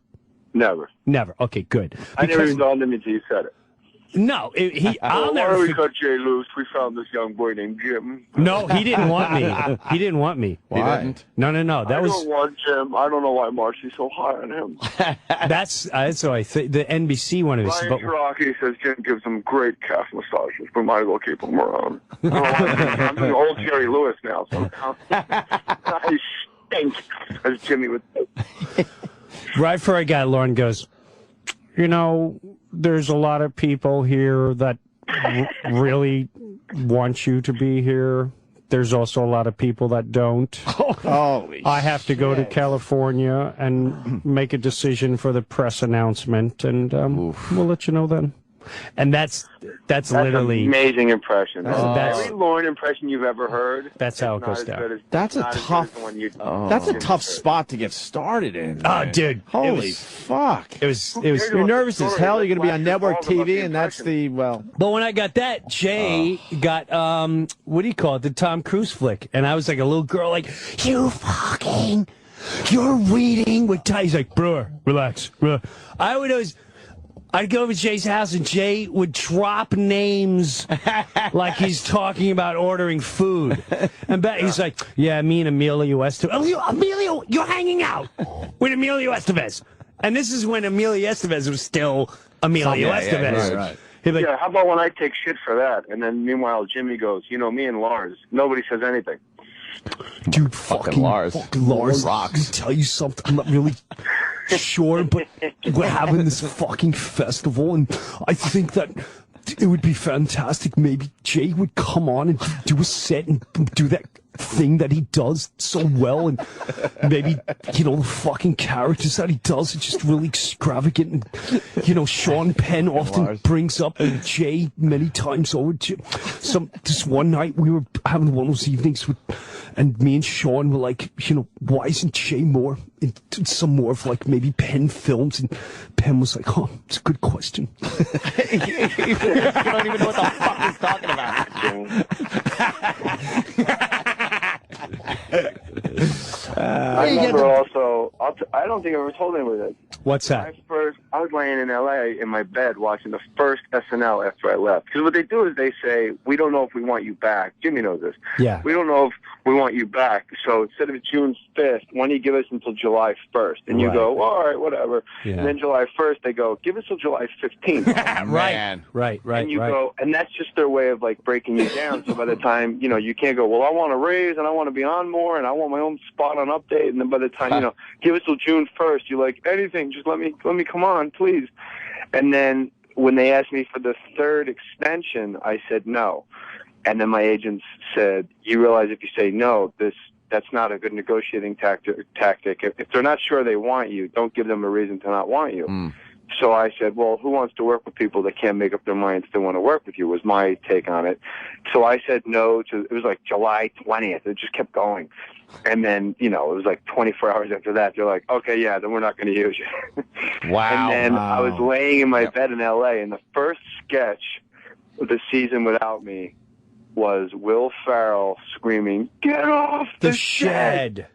Never. Never. Okay, good. I never even dawned on me until you said it. No, I'll Why never don't we forget. cut Jay loose? We found this young boy named Jim. No, he didn't want me. He didn't want me. Why? Didn't? No. I That was don't want Jim. I don't know why Marcy's so high on him. that's what I think. The NBC one of this. Ryan Shiraki says Jim gives him great calf massages. We might as well keep him around. I'm doing old Jerry Lewis now, so I stink, as Jimmy would say. Right before I got it, Lauren goes, you know, there's a lot of people here that really want you to be here. There's also a lot of people that don't. Holy I have to go to California and make a decision for the press announcement, and we'll let you know then. And that's literally an amazing impression. That's- Every Lauren impression you've ever heard. That's how it goes down. That's a tough spot to get started in. Oh, dude. Holy fuck. It was. You're nervous as hell. You're going to be on network TV, and that's well. But when I got that, Jay got, what do you call it, the Tom Cruise flick. And I was like a little girl, like, you're reading with Ty. He's like, Breuer, relax. Breuer. I'd go over to Jay's house, and Jay would drop names like he's talking about ordering food. And he's like, yeah, me and Emilio Estevez. Oh, Emilio, you're hanging out with Emilio Estevez. And this is when Emilio Estevez was still Emilio Estevez. Right. He'd be like, Yeah, how about when I take shit for that? And then meanwhile, Jimmy goes, you know, me and Lars, nobody says anything. dude, Fucking Lars. Lars Rocks. Let me tell you something. I'm not really sure, but we're having this fucking festival, and I think that it would be fantastic. Maybe Jay would come on and do a set and do that thing that he does so well, and maybe, you know, the fucking characters that he does are just really extravagant, and, you know, Sean Penn often brings up Jay many times over. This one night we were having one of those evenings and me and Sean were like, you know, why isn't Jay more into some more of like maybe Penn films? And Penn was like, oh, it's a good question. You don't even know what the fuck he's talking about. I remember also, I don't think I ever told anyone that. What's that? I was laying in L.A. in my bed watching the first SNL after I left. Because what they do is they say, we don't know if we want you back. Jimmy knows this. Yeah. We don't know if we want you back. So instead of June 5th, why don't you give us until July 1st? And you go, well, all right, whatever. Yeah. And then July 1st, they go, give us till July 15th. Right. And you go, and that's just their way of like breaking you down. So by the time, you know, you can't go, well, I want to raise and I want to be on more and I want my own spot on Update. And then by the time, you know, give us till June 1st, you're like, anything, just let me come on, please. And then when they asked me for the third extension, I said no. And then my agents said, you realize if you say no, that's not a good negotiating tactic. If they're not sure they want you, don't give them a reason to not want you. So I said, well, who wants to work with people that can't make up their minds to want to work with you, was my take on it. So I said no to, it was like July 20th. It just kept going. And then, you know, it was like 24 hours after that. They're like, okay, yeah, then we're not going to use you. Wow. And then I was laying in my bed in L.A., and the first sketch of the season without me was Will Ferrell screaming, get off the shed!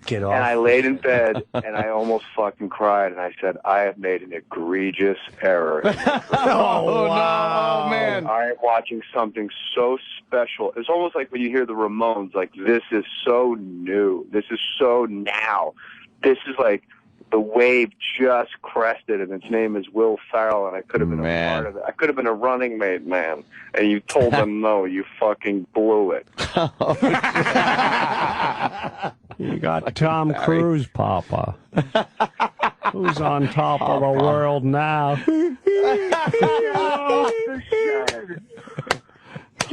Get off. And I laid in bed, and I almost fucking cried, and I said, I have made an egregious error. Oh, wow. No, man. I am watching something so special. It's almost like when you hear the Ramones, like, this is so new. This is so now. This is like the wave just crested, and its name is Will Ferrell, and I could have been a part of it. I could have been a running mate, man. And you told them no. You fucking blew it. You got Tom Cruise, Papa. Who's on top of the world now?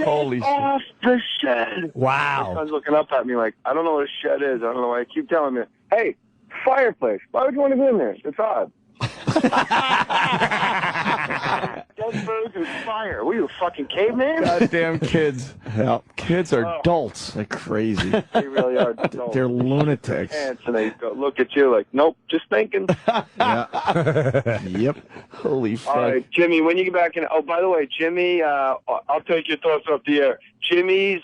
Holy off the shed. Wow. My son's looking up at me like, I don't know what a shed is. I don't know why I keep telling me, hey, fireplace. Why would you want to be in there? It's odd. Dead birds and fire. Were you a fucking caveman? goddamn kids. Yeah. Kids are adults. They're crazy. They really are. Adults. They're lunatics. And they go look at you like, nope, just thinking. Yeah. Yep. Holy fuck. All right, Jimmy, when you get back in. Oh, by the way, Jimmy, I'll take your thoughts off the air. Jimmy's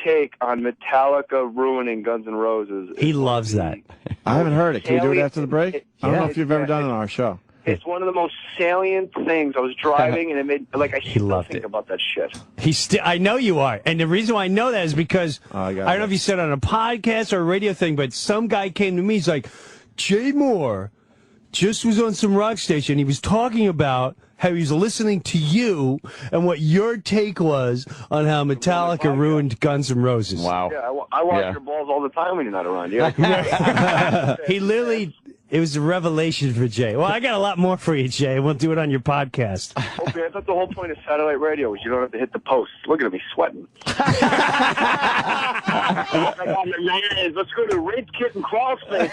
take on Metallica ruining Guns N' Roses. He loves that. I haven't heard it. Can we do it after the break? I don't know Yeah. if you've ever done it on our show. It's one of the most salient things. I was driving, and it made like I still loved think it. about that shit. I know you are. And the reason why I know that is because, I I don't know if you said it on a podcast or a radio thing, but some guy came to me, he's like, Jay Moore just was on some rock station. He was talking about how he was listening to you and what your take was on how Metallica ruined Guns N' Roses. Wow. Yeah, I watch your balls all the time when you're not around. Yeah, He literally, It was a revelation for Jay. Well, I got a lot more for you, Jay. We'll do it on your podcast. Opie, I thought the whole point of satellite radio was you don't have to hit the posts. Look at me sweating. Let's go to Rape Kit and Crawl Space.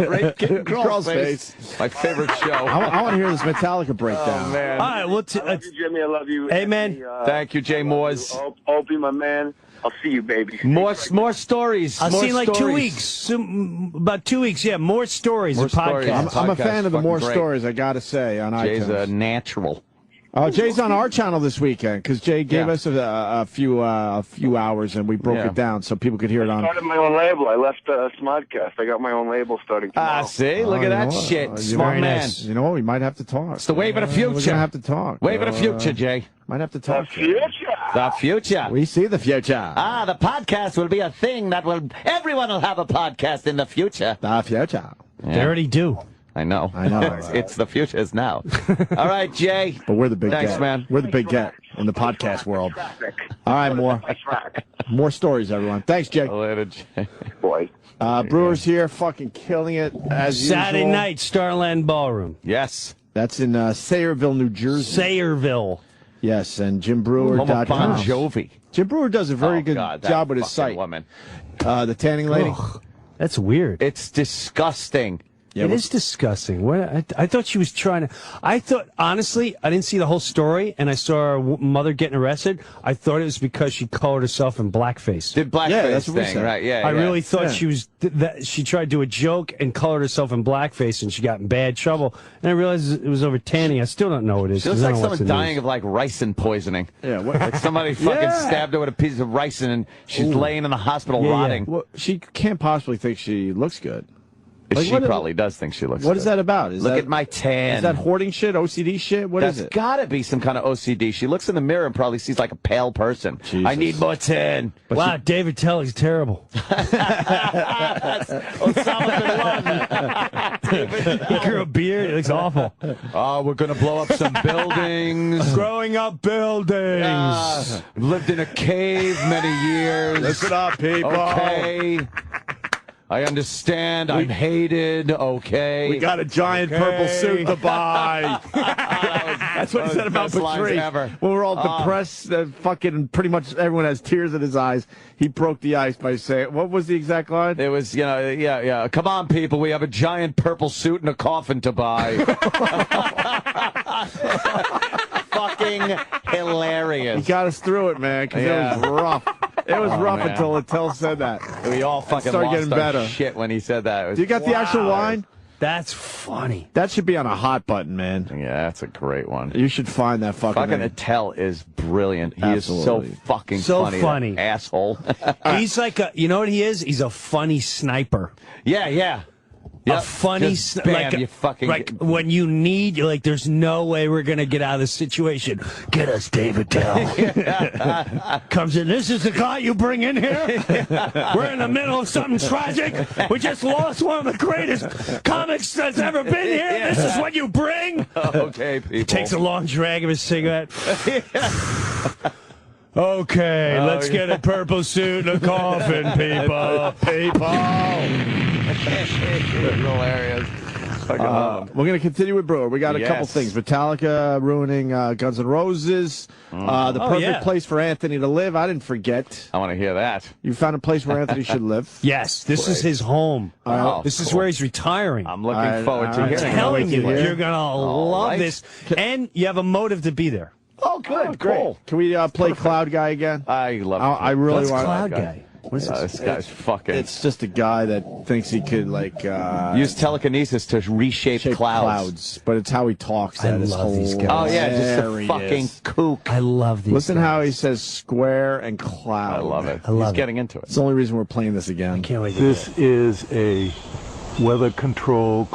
Rape Kit and Crawl Space. My favorite show. I want to hear this Metallica breakdown. Oh, man. All right, well, I love you, Jimmy. I love you. Hey, man. Thank you, Jay Moores. Opie, my man. I'll see you, baby. More stories. I'll more see you in like 2 stories. weeks. About 2 weeks, yeah. More stories. More a podcast. stories. I'm a fan of the Podcast's more fucking great. stories, I got to say, on Jay's iTunes. a natural. Jay's on our channel this weekend because Jay gave Yeah. us a few hours and we broke Yeah. it down so people could hear it I on. started my own label. I left Smodcast. I got my own label starting tomorrow. See? Look Oh, at you that know what? shit. You Smart very man. nice. You know what? We might have to talk. It's the wave of the We're future. gonna have to talk. Wave of the future, Jay. Might have to The talk. future. The future. We see the future. The podcast will be a thing that will. Everyone will have a podcast in the future. The future. They already do. I know. I know. It's the future is now. All right, Jay. But we're the big Thanks, get. man. We're the big get in the podcast world. All right, more. Track. More stories, everyone. Thanks, Jay. Later, Jay. Boy. Brewer's here, fucking killing it as Saturday usual. night, Starland Ballroom. Yes. That's in Sayreville, New Jersey. Sayreville. Yes, and Home of Bon JimBrewer.com. Jovi. Jim Brewer does a very Oh, good God, that job with his fucking site. Woman. The tanning lady. Ugh, that's weird. It's disgusting. Yeah, It well- is disgusting. What I thought she was trying to. I thought honestly, I didn't see the whole story, and I saw her mother getting arrested. I thought it was because she colored herself in blackface. Did blackface Yeah, that's what we thing, said. right? Yeah. I yeah. really thought Yeah. she was that she tried to do a joke and colored herself in blackface, and she got in bad trouble. And I realized it was over tanning. I still don't know what it is. She looks 'cause I like don't watch someone the dying news. of like ricin poisoning. Yeah, what- Like somebody fucking Yeah. stabbed her with a piece of ricin and she's laying in the hospital Yeah, yeah. rotting. Well, she can't possibly think she looks good. Like, She what- probably does think she looks What good. is that about? Look at my tan. Is that hoarding shit, OCD shit? What is That's it? gotta be some kind of OCD. She looks in the mirror and probably sees like a pale person. Jesus. I need more tan. Wow, David Telly's terrible. That's Osama bin Laden. He grew a beard. It looks awful. Oh, we're gonna blow up some buildings. Growing up buildings. Lived in a cave many years. Listen up, people. Okay. I understand. I'm hated. Okay. We got a giant purple suit to buy. That's what he said about best lines Patrice. ever. When we're all depressed, fucking pretty much everyone has tears in his eyes. He broke the ice by saying, what was the exact line? It was, yeah. Come on, people. We have a giant purple suit and a coffin to buy. Fucking hilarious. He got us through it, man, because Yeah. it was rough. It was rough man. until Attell said that. We all fucking started lost getting our better. shit when he said that. It was- Do you got the actual Wow. line? That's funny. That should be on a hot button, man. Yeah, that's a great one. You should find that fucking Fucking thing. Attell is brilliant. He Absolutely. is so fucking So funny. funny. That asshole. He's like you know what he is? He's a funny sniper. yeah. A Yep. funny, Just bam, like, you fucking like when you need, you're like, there's no way we're gonna get out of this situation. Get us David Tell. Comes in. This is the guy you bring in here. We're in the middle of something tragic. We just lost one of the greatest comics that's ever been here. This is what you bring. Okay, people. Takes a long drag of his cigarette. Okay, let's get a purple suit and a coffin, people. hilarious. Fucking love him. We're going to continue with Brewer. We got a couple Yes. things. Metallica ruining Guns N' Roses. The perfect yeah. place for Anthony to live. I didn't forget. I want to hear that. You found a place where Anthony should live. Yes, this is his home. Oh, This is cool. where he's retiring. I'm looking All right, forward to all right. hearing I'm it. telling wait you, to hear. you're gonna love right. this, and you have a motive to be there. Oh, good. Great. Cool. Can we play Cloud Guy again? I love I really What's want. Cloud Guy? What is This guy's fucking. It's just a guy that thinks he could use telekinesis to reshape shape clouds. but it's how he talks. I That is love these guys. Oh, yeah, just a hilarious. fucking kook. I love these. Listen guys. how he says square and cloud. I love it. I love He's it. getting into it. It's the only reason we're playing this again. Can't wait to do it. This is a weather control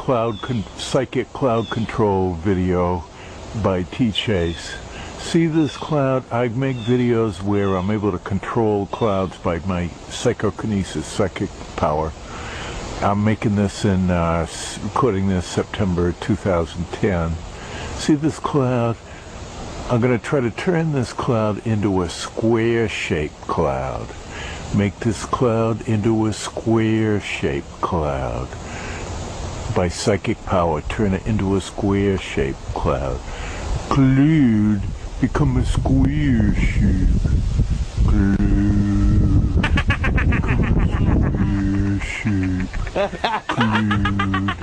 psychic cloud control video by T. Chase. See this cloud? I make videos where I'm able to control clouds by my psychokinesis, psychic power. I'm making this in, recording this September 2010. See this cloud? I'm going to try to turn this cloud into a square-shaped cloud. Make this cloud into a square-shaped cloud. by psychic power, turn it into a square-shaped cloud. Cloud, become a square shape. Cloud,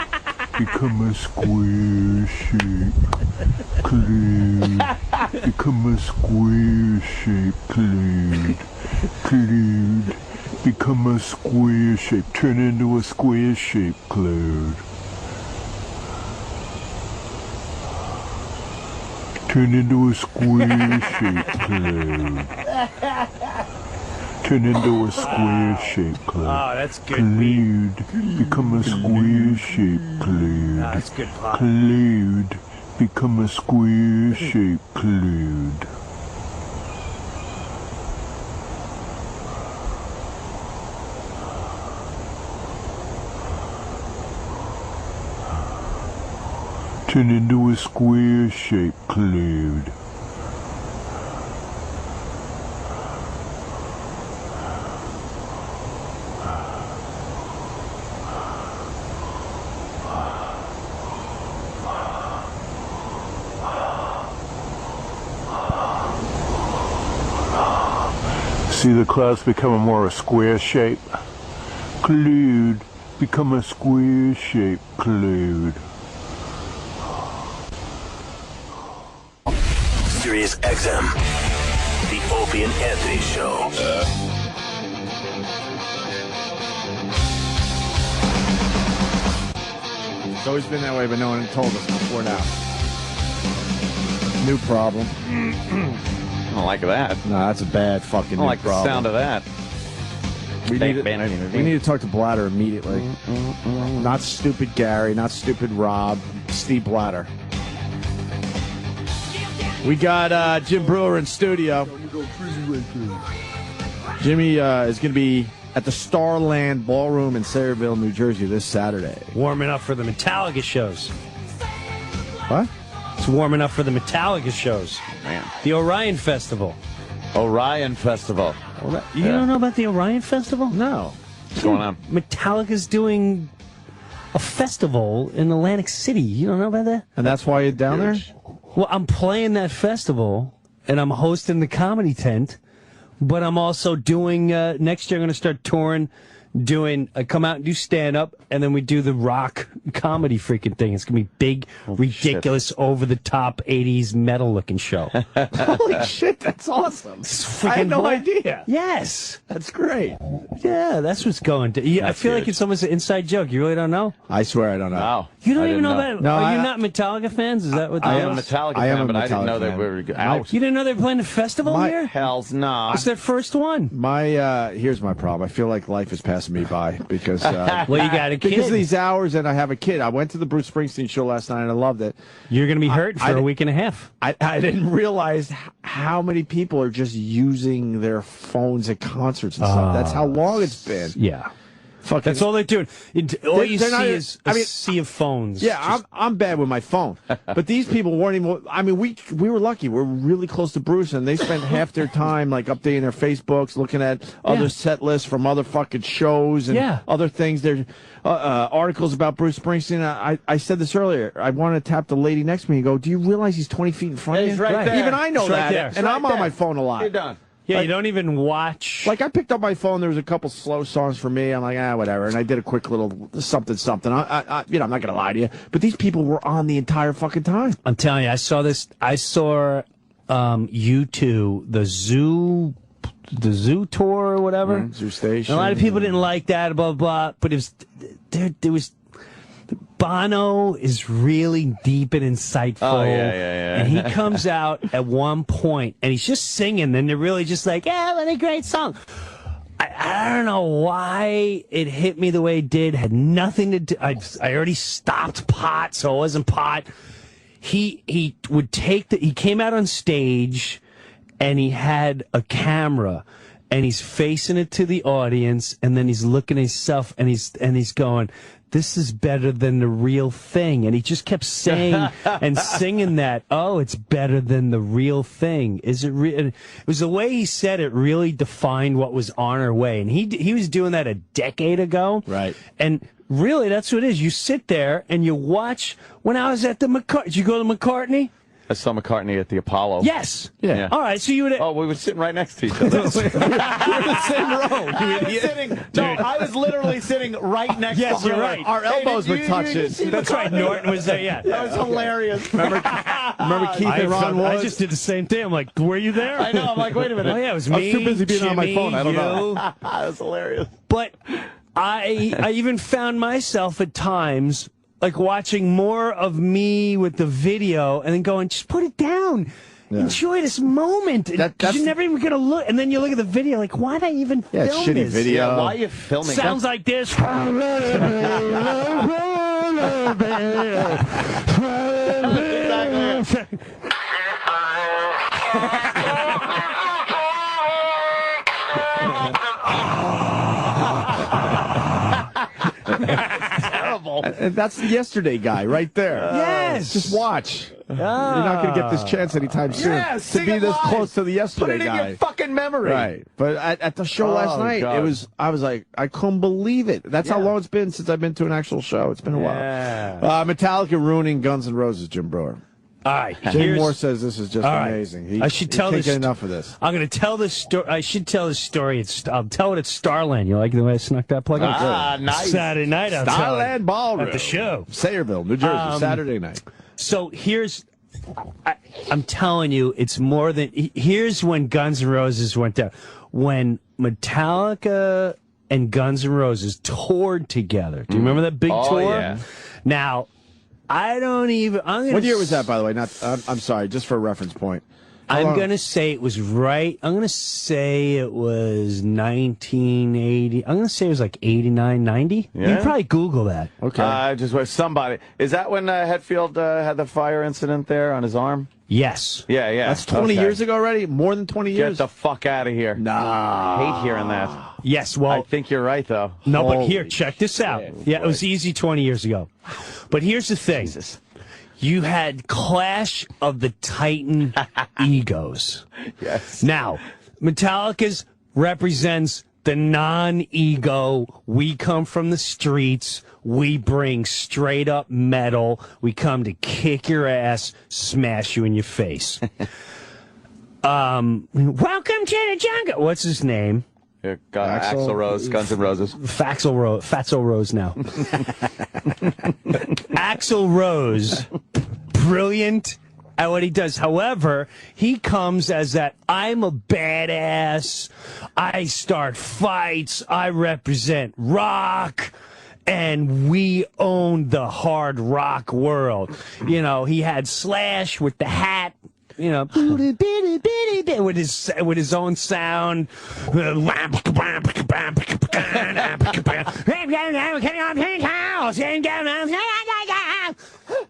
become a square shape. Cloud, become a square shape. Cloud, cloud, become a square shape. Turn into a square shape, cloud. Turn into a square shape, cloud. Turn into a square shape, cloud. Oh, that's good. Cloud, become a square shape, cloud. That's good pop. Cloud, become a square shape, cloud. Turn into a square shape, cloud. See the clouds become more a square shape? Cloud, become a square shape, cloud. Sirius XM, the Opie and Anthony Show. It's always been that way, but no one told us before now. New problem. I don't like that. No, that's a bad fucking I don't new like problem. the sound of that. We need to talk to Blatter immediately. Not stupid Gary, not stupid Rob, Steve Blatter. We got Jim Breuer in studio. Jimmy is going to be at the Starland Ballroom in Sayreville, New Jersey this Saturday. Warming up for the Metallica shows. What? It's warming up for the Metallica shows. Man. The Orion Festival. Orion Festival. You don't know about the Orion Festival? No. What's going on? Metallica's doing a festival in Atlantic City. You don't know about that? And that's why you're down there? Well, I'm playing that festival, and I'm hosting the comedy tent, but I'm also doing, next year I'm going to start touring, I come out and do stand-up, and then we do the rock comedy freaking thing. It's going to be big, ridiculous, over-the-top 80s metal-looking show. Holy shit, that's awesome. I had no idea. Yes. That's great. Yeah, that's what's going to. Yeah, I feel like it's almost an inside joke. You really don't know? I swear I don't know. Wow. You don't I even didn't know that? No, Are you not Metallica fans? Is that what I that am a is? Metallica I am fan, a but I didn't know Metallica they fan. were out. You didn't know they were playing a festival here? Hells no. It's their first one. Here's my problem. I feel like life is passing me by because Well, you got a kid. because of these hours and I have a kid. I went to the Bruce Springsteen show last night and I loved it. You're going to be hurt for a week and a half. I didn't realize how many people are just using their phones at concerts and stuff. That's how long it's been. Yeah. Fucking, That's all they're doing. All you they're see not- is a sea of phones. Yeah, I'm bad with my phone, but these people weren't even. I mean, we were lucky. We're really close to Bruce, and they spent half their time like updating their Facebooks, looking at other set lists from other fucking shows and other things. There's articles about Bruce Springsteen. I said this earlier. I wanted to tap the lady next to me and go, "Do you realize he's 20 feet in front of you?" He's right there. Even I know He's right that, there. and I'm on my phone a lot. You're done. Yeah, you don't even watch. Like, I picked up my phone. There was a couple slow songs for me. I'm like, whatever. And I did a quick little something. I'm not going to lie to you. But these people were on the entire fucking time. I'm telling you, I saw this. I saw U2, the Zoo tour or whatever. Zoo Station. And a lot of people didn't like that, blah, blah. But it was, there was, Bono is really deep and insightful. Oh, yeah. And he comes out at one point, and he's just singing, and they're really just like, yeah, what a great song. I don't know why it hit me the way it did. Had nothing to do. I already stopped pot, so it wasn't pot. He would take he came out on stage, and he had a camera, and he's facing it to the audience, and then he's looking at himself, and he's going, this is better than the real thing. And he just kept saying and singing that, oh, it's better than the real thing. Is it real? It was the way he said it really defined what was on our way. And he was doing that a decade ago. Right. And Really, that's what it is. You sit there and you watch. When I was at the did you go to McCartney? I saw McCartney at the Apollo. Yes. Yeah. All right, so you would. Oh, we were sitting right next to each other. We're in the same row. I was literally sitting right next to Yes, you're right. Our elbows were touching. That's right. Norton was there. Yeah. That was hilarious. Remember Keith and Ron I was? just did the same thing. I'm like, were you there? I know. I'm like, wait a minute. Oh yeah, it was I was me. too busy being on my Jimmy, phone. I don't know. you. That was hilarious. But I even found myself at times like watching more of me with the video and then going, just put it down. Yeah. Enjoy this moment. Because you're never even going to look. And then you look at the video like, why'd I even film it's shitty this? video. Yeah, why are you filming? Sounds like this. Terrible. And that's the yesterday guy right there. Yes. Just watch. You're not going to get this chance anytime soon Yeah, to sing be it this live. close to the yesterday Put it in guy. your fucking memory. Right. But at the show last night, God. I was like, I couldn't believe it. That's how long it's been since I've been to an actual show. It's been a while. Metallica ruining Guns N' Roses, Jim Brewer. All right. Jim Moore says this is just amazing. I should tell he this. can't get enough of this. I'm going to tell this story. I should tell this story. I'll tell it at Starland. You like the way I snuck that plug in? Nice. Saturday night. I'll tell it Starland Ballroom at the show. Sayreville, New Jersey, Saturday night. So I'm telling you, it's more than. Here's when Guns N' Roses went down. When Metallica and Guns N' Roses toured together. Do you remember that big tour? Yeah. Now, I don't even. What year was that, by the way? I'm sorry, just for a reference point. I'm going to say it was right. I'm going to say it was 1980. I'm going to say it was like 89, 90. Yeah? You can probably Google that. Okay. Just where somebody. Is that when Hetfield had the fire incident there on his arm? Yes. Yeah. That's 20 years ago already? More than 20 years? Get the fuck out of here. Nah. I hate hearing that. Yes. Well, I think you're right, though. no, but Holy here, check this out. shit, Yeah, it was easy 20 years ago. But here's the thing. Jesus. You had Clash of the Titan egos. Yes. Now, Metallica's represents the non-ego. We come from the streets. We bring straight up metal. We come to kick your ass, smash you in your face. Welcome to the jungle. What's his name? Here, Axl Rose, Guns N' Roses. Fatso Rose now. Axl Rose, brilliant at what he does. However, he comes as that, I'm a badass, I start fights, I represent rock, and we own the hard rock world. You know, he had Slash with the hat. You know, with his own sound.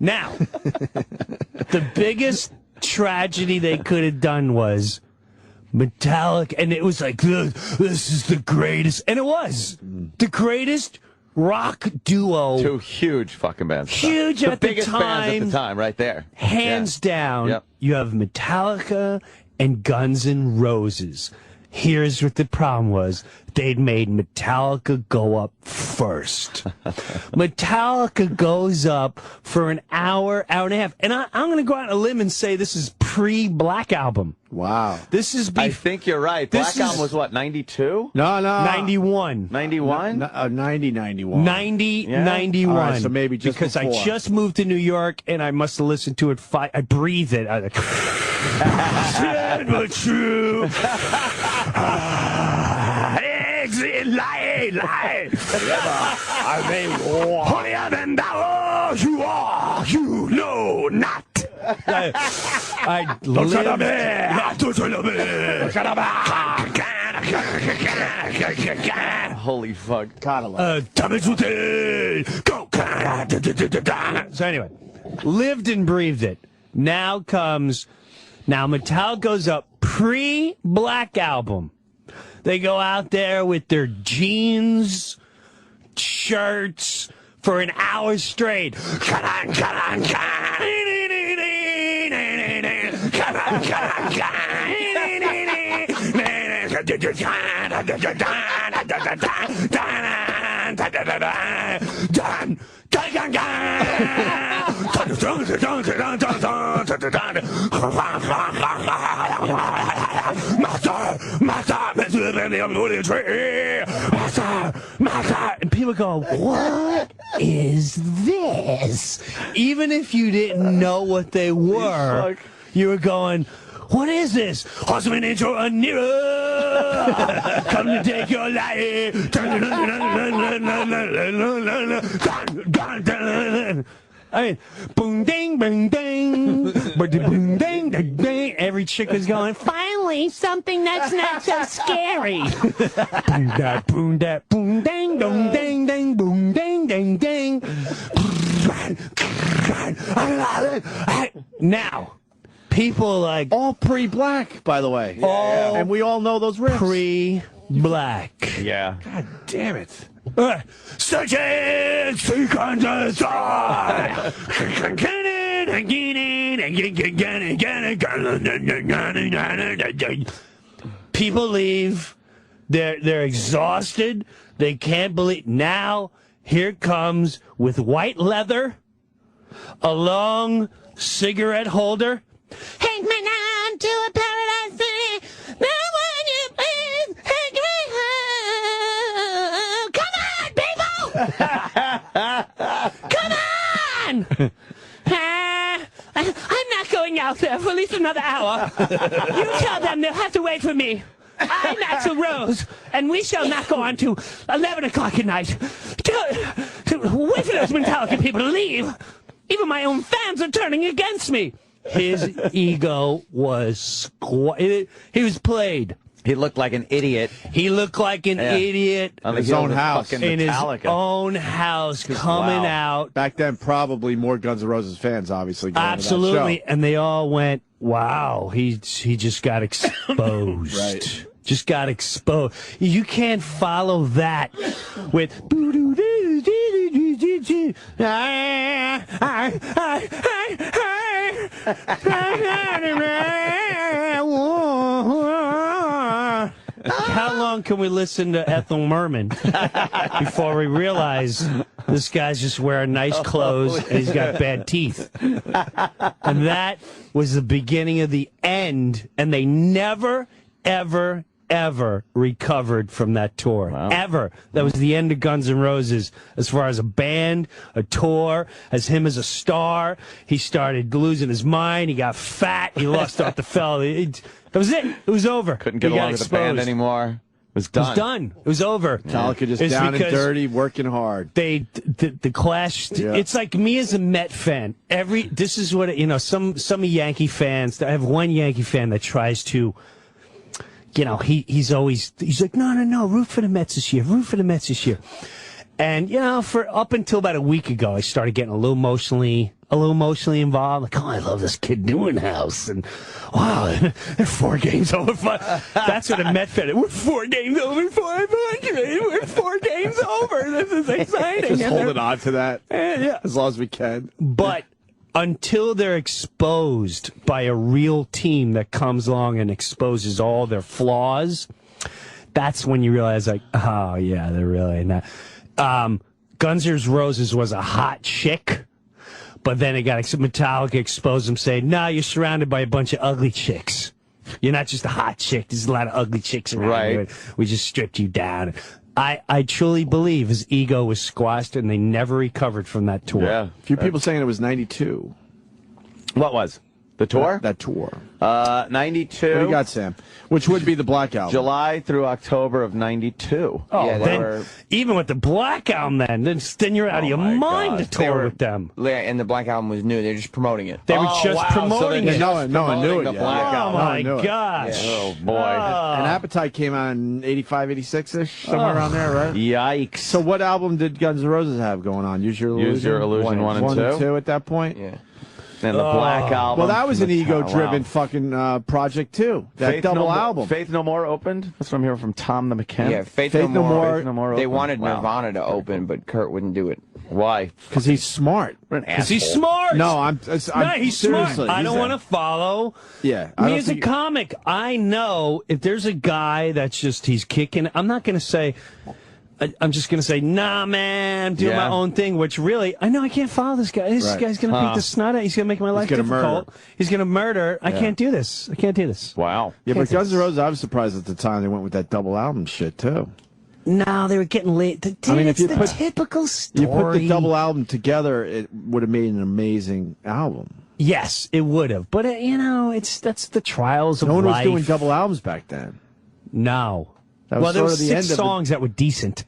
Now, the biggest tragedy they could have done was Metallica, and it was like, this is the greatest, and it was the greatest rock duo. Two huge fucking bands. Huge at the biggest time. bands at the time, right there. Hands down, Yep. You have Metallica and Guns N' Roses. Here's what the problem was. They'd made Metallica go up first. Metallica goes up for an hour, hour and a half. And I'm going to go out on a limb and say this is pre-Black Album. Wow. This is I think you're right. This Black Album was what, 92? No. 91. 91? 90, 91. 90, Yeah? 91. All right, so maybe just because before. I just moved to New York and I must have listened to it. I breathe it. I like, sad but true. Exit lie. I may war. Holier than thou you are, you know not. I Holy fuck. God, I love it. So anyway, lived and breathed it. Now Metallica goes up pre-Black Album. They go out there with their jeans, shirts for an hour straight. And people go, what is this? Even if you didn't know what they were, you were going, what is this? Horseman intro a nearer. Come to take your life. I mean, boom, ding, boom, ding, boom, ding, ding, ding. Every chick was going, finally, something that's not so scary. Boom, that, boom, that, boom, ding, dong, ding, ding, boom, ding, ding, ding. Now, people like all pre-black, by the way. All and we all know those riffs. Pre-black. Yeah. God damn it. Searching sequences. People leave. They're exhausted. They can't believe. Now, here it comes with white leather, a long cigarette holder. Take me down to a paradise city. Now would you please take me home? Come on, people! Come on! I'm not going out there for at least another hour. You tell them they'll have to wait for me. I'm Axl Rose, and we shall not go on to 11 o'clock at night. Wait for those Metallica people to leave. Even my own fans are turning against me. His ego was he was played. He looked like an idiot. He looked like an idiot. In his own house. In his own house, coming out. Back then, probably more Guns N' Roses fans, obviously. Absolutely. To that show. And they all went, wow, he just got exposed. Right. Just got exposed. You can't follow that with... How long can we listen to Ethel Merman before we realize this guy's just wearing nice clothes and he's got bad teeth? And that was the beginning of the end, and they never, ever recovered from that tour. Wow. Ever. That was the end of Guns N' Roses as far as a band, a tour, as him as a star. He started losing his mind. He got fat. He lost off the fell. That was it. It was over. Couldn't get along with the band anymore. It was done. It was done. It was over. Metallica just down and dirty, working hard. The Clash. Yeah. It's like me as a Met fan. This is what some Yankee fans. I have one Yankee fan that tries to. He's like, no, root for the Mets this year. Root for the Mets this year. And, for up until about a week ago, I started getting a little emotionally involved. Like, oh, I love this Kid Newhouse. And, wow, they're 4 games over. That's what a Met fan is. We're 4 games over 500. We're 4 games over. This is exciting. Just holding on to that as long as we can. But until they're exposed by a real team that comes along and exposes all their flaws, that's when you realize, like, oh, yeah, they're really not. Guns N' Roses was a hot chick, but then it got Metallica exposed them, saying, no, you're surrounded by a bunch of ugly chicks. You're not just a hot chick. There's a lot of ugly chicks around here. We just stripped you down. I truly believe his ego was squashed, and they never recovered from that tour. Yeah. A few people saying it was 92. What was? The tour? That tour. 92. What do you got, Sam? Which would be the Black Album. July through October of 92. Oh, yeah, even with the Black Album, then you're out of your mind to tour with them. And the Black Album was new. They're just promoting it. They were just promoting it. No one knew it yet. Oh, my gosh. Yeah. Oh, boy. And Appetite came out in 85, 86-ish, somewhere around there, right? Yikes. So what album did Guns N' Roses have going on? Use Your Illusion? Use Your Illusion 1 and 2 at that point? Yeah. And the Black Album. Well, that was an ego-driven fucking project, too. That double album. Faith No More opened? That's what I'm hearing from Tom the Mechanic. Yeah, Faith No More. They opened. wanted Nirvana to open, but Kurt wouldn't do it. Why? Because he's smart. Because he's smart. No, he's smart. I don't want to follow. Yeah. Me as a comic, I know if there's a guy that's just, he's kicking, I'm not going to say, I'm just going to say, nah, man, I'm doing my own thing, which really, I know I can't follow this guy. This guy's going to beat the snot out. He's going to make my life difficult. He's going to murder. I can't do this. I can't do this. Wow. Yeah, but Guns N' Roses, I was surprised at the time they went with that double album shit, too. No, they were getting late. I mean, if you put typical story. You put the double album together, it would have made an amazing album. Yes, it would have. But, that's the trials of life. No one was doing double albums back then. No. Well, there were 6 songs that were decent.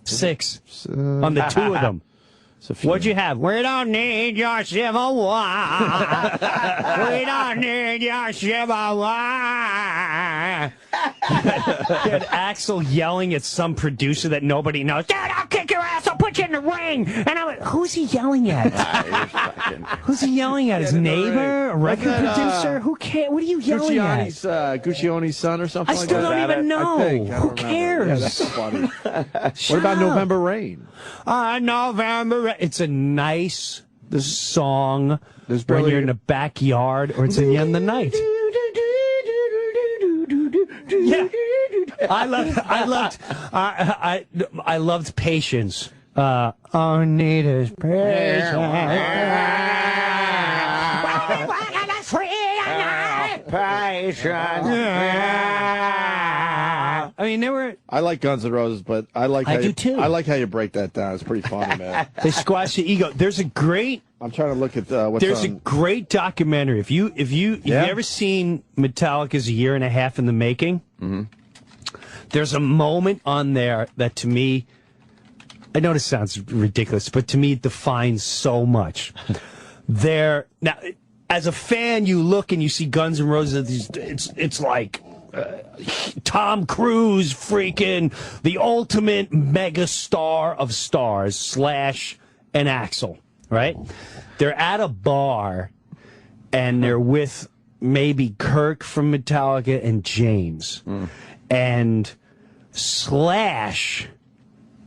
6 on the 2 of them. What'd you have? We don't need your Civil War. We don't need your Civil War. They had Axl yelling at some producer that nobody knows. Dude, I'll kick your ass. I'll put you in the ring. And I'm like, who's he yelling at? Who's he yelling at? His neighbor? A record producer? Who cares? What are you yelling at? Guccioni's son or something like that? I still don't even know. Who cares? Yeah, that's funny. What about November Rain? November Rain. It's a nice song when you're in the backyard or it's in the end of the night. Yeah, I loved Patience. All need is patience. I mean, they were. I like Guns N' Roses, but I do too. I like how you break that down. It's pretty funny, man. They squash the ego. There's a great. I'm trying to look at what's There's on. a great documentary. If you ever seen Metallica's A Year and a Half in the Making, there's a moment on there that to me, I know this sounds ridiculous, but to me it defines so much. Now, as a fan, you look and you see Guns N' Roses. It's like Tom Cruise, freaking the ultimate mega star of stars, Slash and Axl, right? They're at a bar and they're with maybe Kirk from Metallica and James. And Slash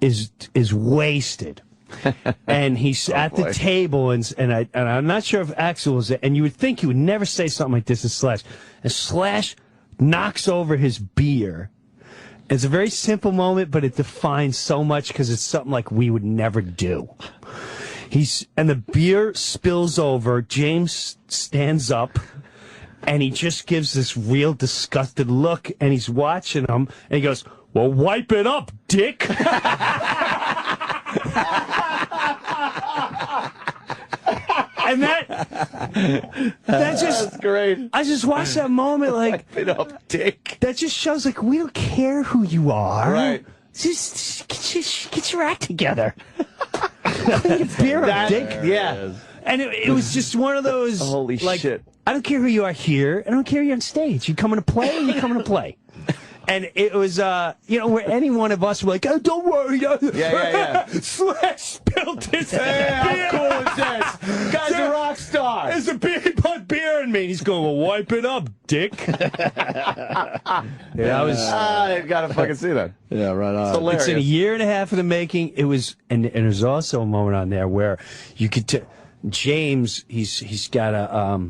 is wasted. And he's at the table, and I'm not sure if Axl was there, and you would think he would never say something like this to Slash. And Slash knocks over his beer. It's a very simple moment, but it defines so much because it's something like we would never do. And the beer spills over. James stands up, and he just gives this real disgusted look, and he's watching him, and he goes, "Well, wipe it up, dick." And that's just great. I just watched that moment like, wipe it up, dick. That just shows like we don't care who you are. Right. Just get your act together. Clean your beer up, dick. Yeah. And it was just one of those. Holy shit. I don't care who you are here. I don't care you're on stage. You coming to play, you coming to play. And it was, where any one of us were like, "Oh, don't worry." Yeah. Slash spilled his How cool is this? Guy's a rock star. There's a beer, he put beer in me. And he's going, "Well, wipe it up, dick." I gotta fucking see that. Yeah, right on. It's hilarious. It's in a year and a half in the making. It was, and there's also a moment on there where you could James, he's got a,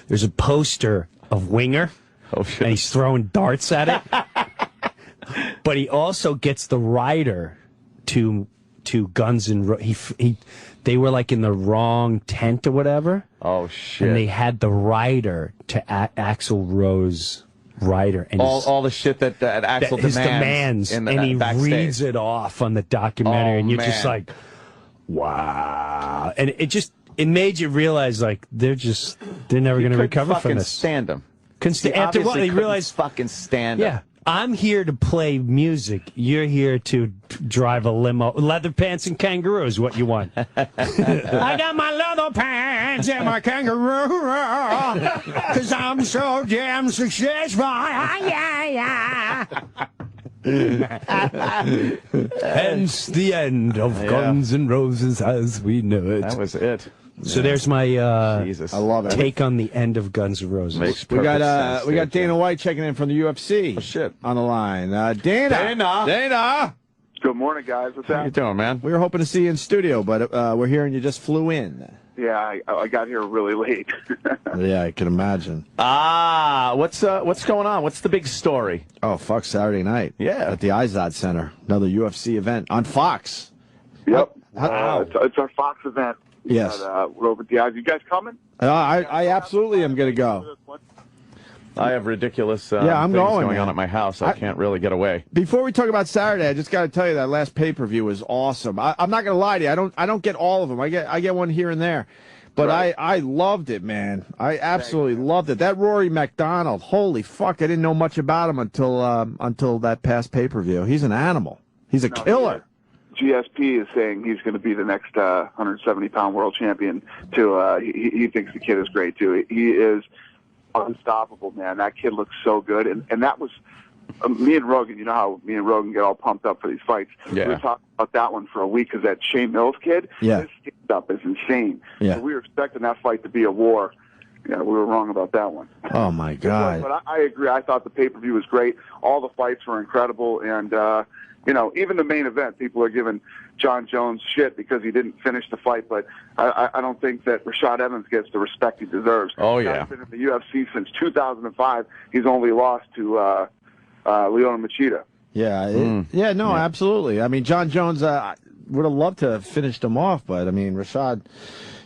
there's a poster of Winger. Oh, shit. And he's throwing darts at it. But he also gets the rider to Guns N' Roses. They were like in the wrong tent or whatever. Oh, shit. And they had the rider to Axl Rose rider. And all the shit that Axl demands. In and he backstage. reads it off on the documentary. And you're just like, wow. And it made you realize like they're never going to recover from this. Stand them. After what they realized, fucking stand yeah, I'm here to play music. You're here to drive a limo. Leather pants and kangaroos. What you want? I got my leather pants and my kangaroo, 'cause I'm so damn successful. Yeah. Hence the end of Guns N' Roses as we know it. That was it. So there's my Jesus. I love it. take on the end of Guns N' Roses. Makes We got perfect sense, Dana White checking in from the UFC. Oh, shit. On the line. Dana. Good morning, guys. What's How you up? doing, man? We were hoping to see you in studio, but we're hearing you just flew in. Yeah, I got here really late. Yeah, I can imagine. What's going on? What's the big story? Oh, fuck, Saturday night. Yeah. At the IZOD Center. Another UFC event on Fox. Yep. Wow. It's our Fox event. Yes. We're over at the eyes. You guys coming? I absolutely am going to go. I have ridiculous I'm things going, going man. on at my house. I can't really get away. Before we talk about Saturday, I just got to tell you that last pay-per-view was awesome. I'm not going to lie to you. I don't get all of them. I get one here and there. But Right. I loved it, man. I absolutely loved it. That Rory McDonald, holy fuck! I didn't know much about him until that past pay-per-view. He's an animal. He's a killer. GSP is saying he's going to be the next 170-pound world champion. He thinks the kid is great too. He is unstoppable, man. That kid looks so good, and that was me and Rogan. You know how me and Rogan get all pumped up for these fights. Yeah. We were talking about that one for a week because that Shane Mills kid, Yeah. his stand-up is insane. Yeah. So we were expecting that fight to be a war. Yeah, we were wrong about that one. Oh my God. But I agree. I thought the pay-per-view was great. All the fights were incredible, and even the main event, people are giving John Jones shit because he didn't finish the fight, but I don't think that Rashad Evans gets the respect he deserves. Oh, yeah. He's been in the UFC since 2005. He's only lost to Leona Machida. Yeah, absolutely. I mean, John Jones would have loved to have finished him off, but I mean, Rashad,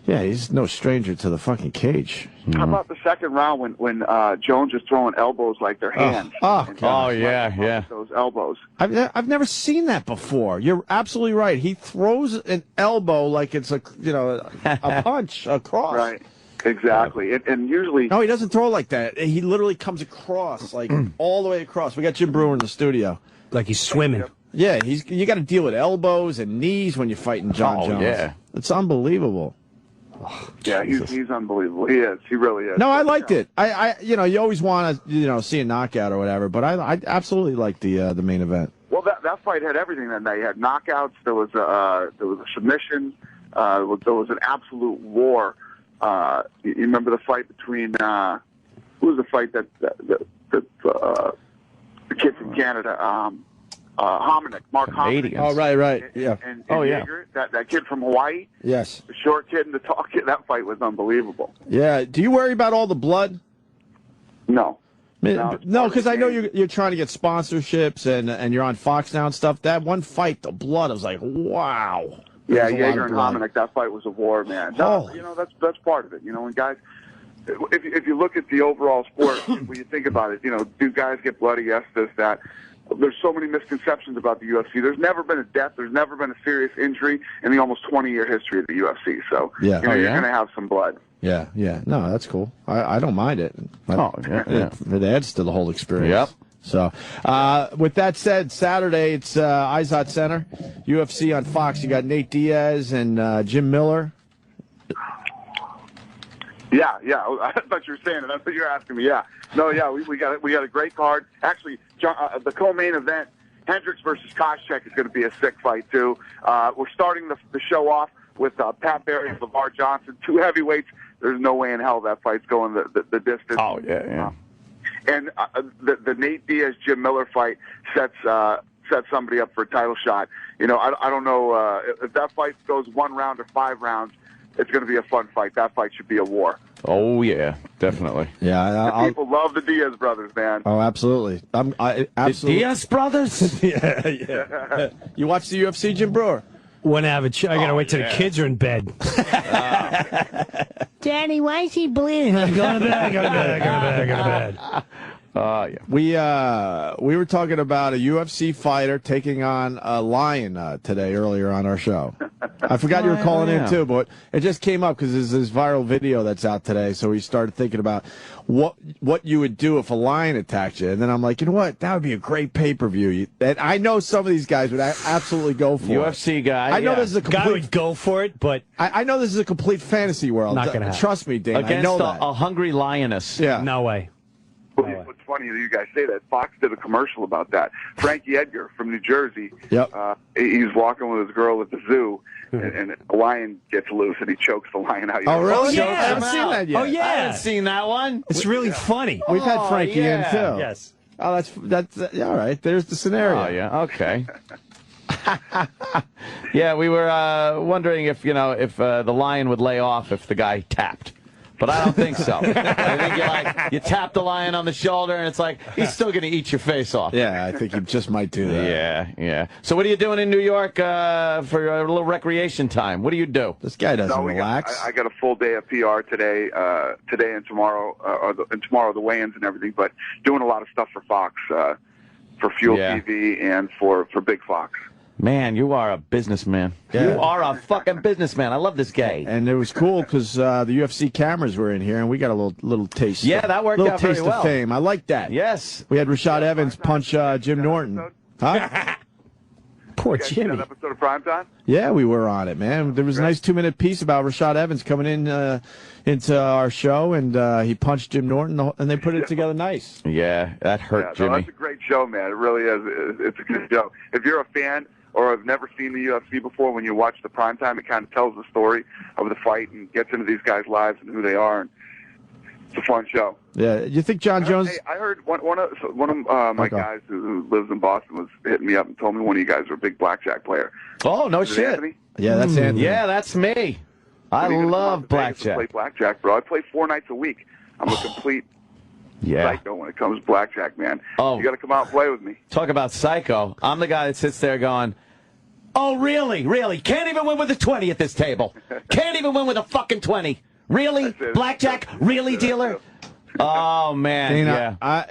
he's no stranger to the fucking cage. How about the second round when Jones was throwing elbows like their hands? Those elbows. I've never seen that before. You're absolutely right. He throws an elbow like it's a punch across. Right. Exactly. And usually... No, he doesn't throw like that. He literally comes across, like all the way across. We got Jim Breuer in the studio. Like he's swimming. Yeah, you got to deal with elbows and knees when you're fighting John Jones. Yeah. It's unbelievable. Yeah, he's unbelievable. He is. He really is. No, I liked it. You always want to, see a knockout or whatever, but I absolutely liked the main event. Well, that fight had everything that night. It had knockouts. There was a submission. There was an absolute war. You remember the fight between who was the fight that the kid from Canada, Hominick, Mark Hominick. Oh, right, yeah. And Jaeger, that kid from Hawaii. Yes. The short kid and the tall kid. That fight was unbelievable. Yeah. Do you worry about all the blood? No. No, because I know you're trying to get sponsorships and you're on Fox now and stuff. That one fight, the blood, I was like, wow. Yeah, Jaeger and Hominick, that fight was a war, man. No, that's part of it. When guys, if you look at the overall sport, when you think about it, do guys get bloody? Yes, this, that. There's so many misconceptions about the UFC. There's never been a death. There's never been a serious injury in the almost 20-year history of the UFC. So you're going to have some blood. Yeah. No, that's cool. I don't mind it. It adds to the whole experience. Yep. So, with that said, Saturday it's IZOD Center, UFC on Fox. You got Nate Diaz and Jim Miller. Yeah. I thought you were saying it. That's what you're asking me. Yeah. No, yeah. We got a great card. Actually, the co-main event, Hendricks versus Koscheck, is going to be a sick fight too. We're starting the show off with Pat Barry and LeVar Johnson, two heavyweights. There's no way in hell that fight's going the distance. Oh yeah. And the Nate Diaz Jim Miller fight sets somebody up for a title shot. I don't know if that fight goes 1 round or 5 rounds. It's going to be a fun fight. That fight should be a war. Oh yeah, definitely. Yeah, people love the Diaz brothers, man. Oh, absolutely. Absolutely. The Diaz brothers? Yeah. You watch the UFC, Jim Breuer? When I gotta wait till the kids are in bed. Daddy, why is he bleeding? I'm going to bed. I go to bed. Yeah. We were talking about a UFC fighter taking on a lion today earlier on our show. I forgot you were calling in too, but it just came up because there's this viral video that's out today. So we started thinking about what you would do if a lion attacked you, and then I'm like, you know what? That would be a great pay-per-view. And I know some of these guys would absolutely go for UFC it. guy. I know this is a complete. Guy would go for it, but I know this is a complete fantasy world. Not gonna happen. Trust me, Dane. Against I know that. a hungry lioness. Yeah. no way. What's funny that you guys say that. Fox did a commercial about that. Frankie Edgar from New Jersey. Yep. He's walking with his girl at the zoo, and a lion gets loose, and he chokes the lion out. Oh, really? Yeah. I haven't seen that yet. Oh, yeah. I haven't seen that one. It's really funny. We've had Frankie in, too. Yes. Oh, that's all right. There's the scenario. Oh, yeah. Okay. Yeah, we were wondering if the lion would lay off if the guy tapped. But I don't think so. I think you tap the lion on the shoulder, and it's like, he's still going to eat your face off. Yeah, I think he just might do that. Yeah. So what are you doing in New York for a little recreation time? What do you do? This guy doesn't relax. I got a full day of PR today and tomorrow, and tomorrow the weigh-ins and everything, but doing a lot of stuff for Fox, for Fuel TV and for Big Fox. Man, you are a businessman. Yeah. You are a fucking businessman. I love this guy. And it was cool because the UFC cameras were in here, and we got a little taste. Yeah, that worked out very well. Little taste of fame. I like that. Yes. We had Rashad Evans punch Jim Norton. Huh? Poor You guys see Jimmy. that episode of Primetime? Yeah, we were on it, man. There was a nice 2-minute piece about Rashad Evans coming in into our show, and he punched Jim Norton, and they put it together nice. Yeah, that hurt Jimmy. No, that's a great show, man. It really is. It's a good show. If you're a fan or have never seen the UFC before, when you watch the Primetime, it kind of tells the story of the fight and gets into these guys' lives and who they are. And it's a fun show. Yeah, you think John Jones? Hey, I heard one of my guys who lives in Boston was hitting me up and told me one of you guys are a big blackjack player. Oh, no Is it shit. Anthony? Yeah, that's Anthony. Yeah, that's me. I love blackjack. Play blackjack, bro. I play 4 nights a week. I'm a complete psycho when it comes to blackjack, man. Oh. You got to come out and play with me. Talk about psycho. I'm the guy that sits there going, oh, really? Really? Can't even win with a 20 at this table. Can't even win with a fucking 20. Really? Blackjack? Really, dealer? Oh, man. Dana, yeah.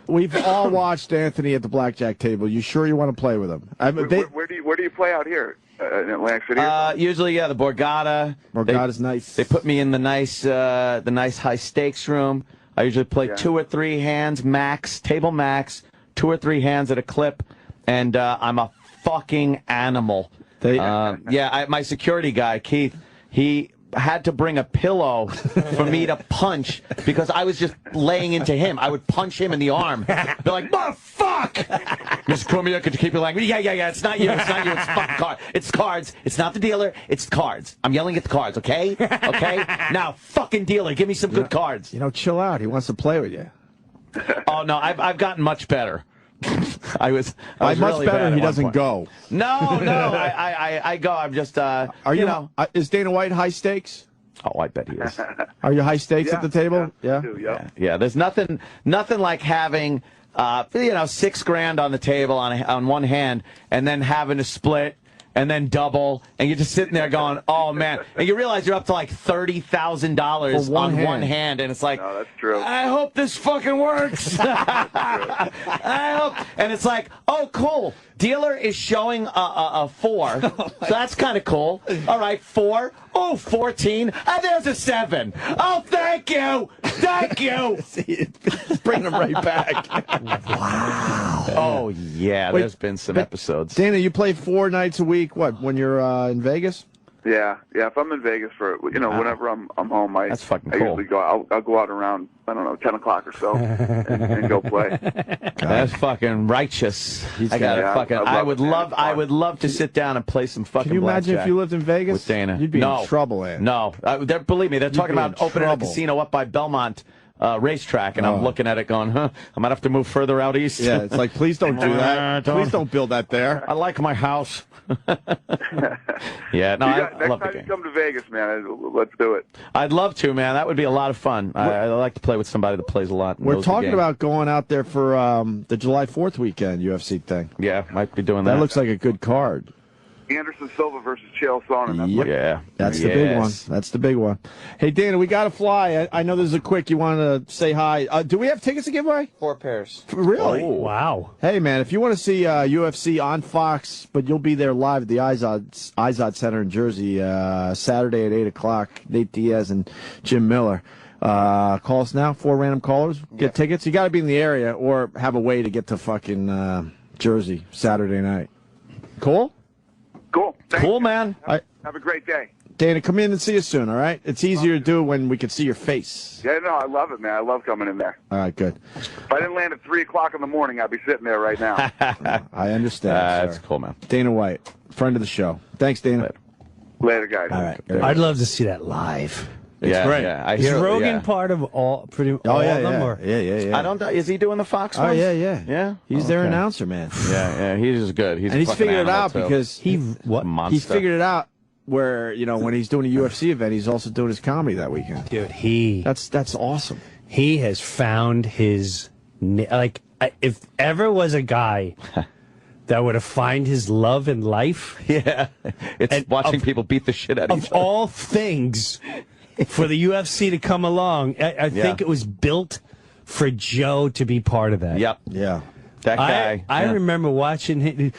We've all watched Anthony at the blackjack table. You sure you want to play with him? Where do you play out here? In Atlantic City? Usually, the Borgata. Borgata's nice. They put me in the nice high stakes room. I usually play 2 or 3 hands max, table max, 2 or 3 hands at a clip, and I'm a fucking animal. My security guy, Keith, he had to bring a pillow for me to punch because I was just laying into him. I would punch him in the arm. They're like, motherfuck! Mr. Cormier, could you keep your language? Yeah, it's not you. It's not you. It's fucking cards. It's cards. It's not the dealer. It's cards. I'm yelling at the cards, okay? Okay? Now, fucking dealer, give me some good cards. Chill out. He wants to play with you. Oh, no, I've gotten much better. I was much really better. bad He at one doesn't point. go. No, I go. I'm just. Are you? Is Dana White high stakes? Oh, I bet he is. Are you high stakes at the table? Yeah. Yeah. There's nothing like having $6,000 on the table on one hand, and then having to split. And then double, and you're just sitting there going, "Oh man!" And you realize you're up to like $30,000 on one hand, and it's like, no, that's true. I hope this fucking works. I hope, and it's like, oh, cool. Dealer is showing a 4, so that's kind of cool. All right, 4. Oh, 14. There's a 7. Oh, thank you. Bring him right back. Wow. Oh yeah, there's been some episodes. Dana, you play 4 nights a week. What, when you're in Vegas? Yeah. If I'm in Vegas for whenever I'm home, That's fucking I cool. usually go. I'll go out around 10 o'clock or so and go play. That's fucking righteous. I would love to sit down and play some fucking. Can you imagine blackjack if you lived in Vegas with Dana? You'd be in trouble, Ann. No, believe me, they're talking be in about opening a trouble. casino up by Belmont racetrack, and I'm looking at it going, I might have to move further out east. Yeah, it's like, please don't do that. Please don't build that there. I like my house. Yeah, no, I Next love the time you game. come to Vegas, man, let's do it. I'd love to, man. That would be a lot of fun. I like to play with somebody that plays a lot. And We're knows the talking game. about going out there for the July 4th weekend UFC thing. Yeah, might be doing that. That looks like a good card. Anderson Silva versus Chael Sonnen. Yep. Yeah, That's the big one. That's the big one. Hey, Dana, we got to fly. I know this is a quick. You want to say hi. Do we have tickets to give away? 4 pairs. Really? Oh, wow. Hey, man, if you want to see UFC on Fox, but you'll be there live at the Izod Center in Jersey Saturday at 8 o'clock, Nate Diaz and Jim Miller. Call us now, 4 random callers. Get tickets. You got to be in the area or have a way to get to fucking Jersey Saturday night. Cool? Cool. Thanks. Cool, man. Have a great day. Dana, come in and see us soon, all right? It's easier to do when we can see your face. Yeah, no, I love it, man. I love coming in there. All right, good. If I didn't land at 3 o'clock in the morning, I'd be sitting there right now. I understand. That's sir. cool, man. Dana White, friend of the show. Thanks, Dana. Later, guys. All right. I'd love to see that live. yeah, great. Yeah. I Is hear Rogan yeah. part of all Oh of yeah, them? yeah. Or? Yeah. I don't know. Is he doing the Fox Oh ones? yeah. Yeah? He's their Okay. announcer, man. Yeah. He's just good. He's And he's a fucking figured it animal, out too. because He what? Monster. he figured it out where when he's doing a UFC event, he's also doing his comedy that weekend. Dude, That's awesome. he has found his if ever was a guy that would have found his love in life, Yeah. It's And watching of- people beat the shit out of of each other. all things, for the UFC to come along, I think it was built for Joe to be part of that. Yep. Yeah. That guy. I yeah. remember watching him.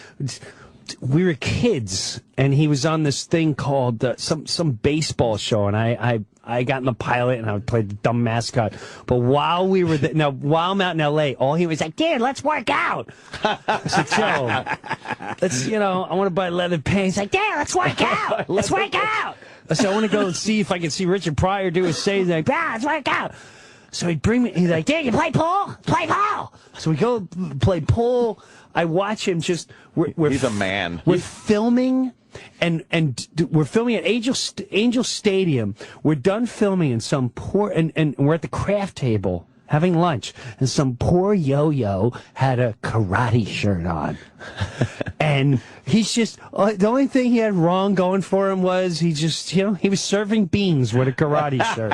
We were kids, and he was on this thing called some baseball show, and I got in the pilot, and I played the dumb mascot. But while we were while I'm out in L.A., all he was like, "Dude, let's work out." I said, "Joe, let's I want to buy leather pants." He's like, "Dad, let's work out. Let's work out." I said, "I want to go and see if I can see Richard Pryor do his say." He's like, "Let's work out." So he'd bring me. He's like, "Dude, you play pool? Play pool." So we go play pool. I watch him just. He's a man. We're filming, and we're filming at Angel Stadium. We're done filming, and some poor and we're at the craft table having lunch, and some poor yo-yo had a karate shirt on, and he's just the only thing he had wrong going for him was he just he was serving beans with a karate shirt,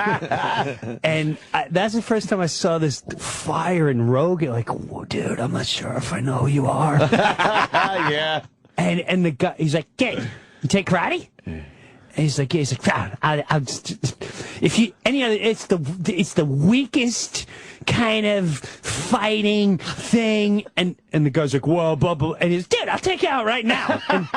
and that's the first time I saw this fire in Rogan. Like, whoa, dude, I'm not sure if I know who you are. Yeah. And the guy, he's like, "Gay, you take karate?" And he's like, I'll just, if you any other, it's the weakest kind of fighting thing." And the guy's like, "Whoa, blah blah," and he's, "Dude, I'll take you out right now." And,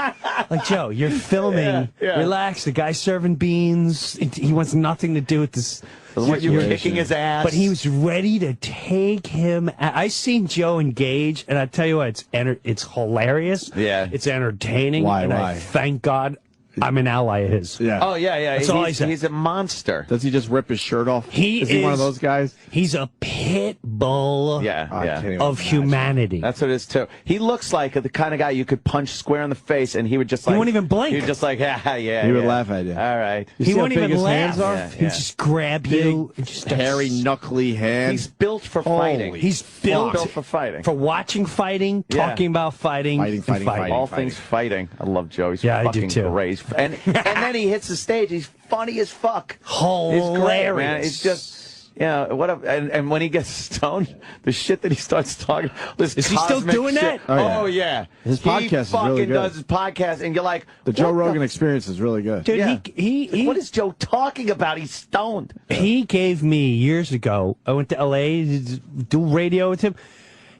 like, Joe, you're filming. Yeah. Relax. The guy's serving beans. He wants nothing to do with this. You're kicking his ass. But he was ready to take him. I seen Joe engage, and I tell you what, it's hilarious. Yeah. It's entertaining. Why? I thank God I'm an ally of his. Yeah. Oh yeah. That's all I said. He's a monster. Does he just rip his shirt off? He is one of those guys? He's a pit bull Yeah. I can't even of imagine. humanity. That's what it is too. He looks like the kind of guy you could punch square in the face, and he would just like. He wouldn't even blink. He would just like, yeah. He would laugh at you. All right. You He see how won't big even his laugh. hands are? Yeah. He'd just grab you. And just Hairy, knuckly hands. He's built for fighting. He's built for fighting. for watching fighting, Yeah. talking about fighting, Fighting. All things fighting. I love Joe. He's Yeah, I do fucking too. great. And then he hits the stage. He's funny as fuck. Hilarious. He's great, man. It's just and when he gets stoned, the shit that he starts talking. This Is he still cosmic doing shit. that? Oh yeah. His podcast is he fucking really good. does his podcast, and you're like, The Joe what Rogan Experience is really good. Dude, Yeah. he What is Joe talking about? He's stoned. He gave me years ago. I went to L.A. to do radio with him.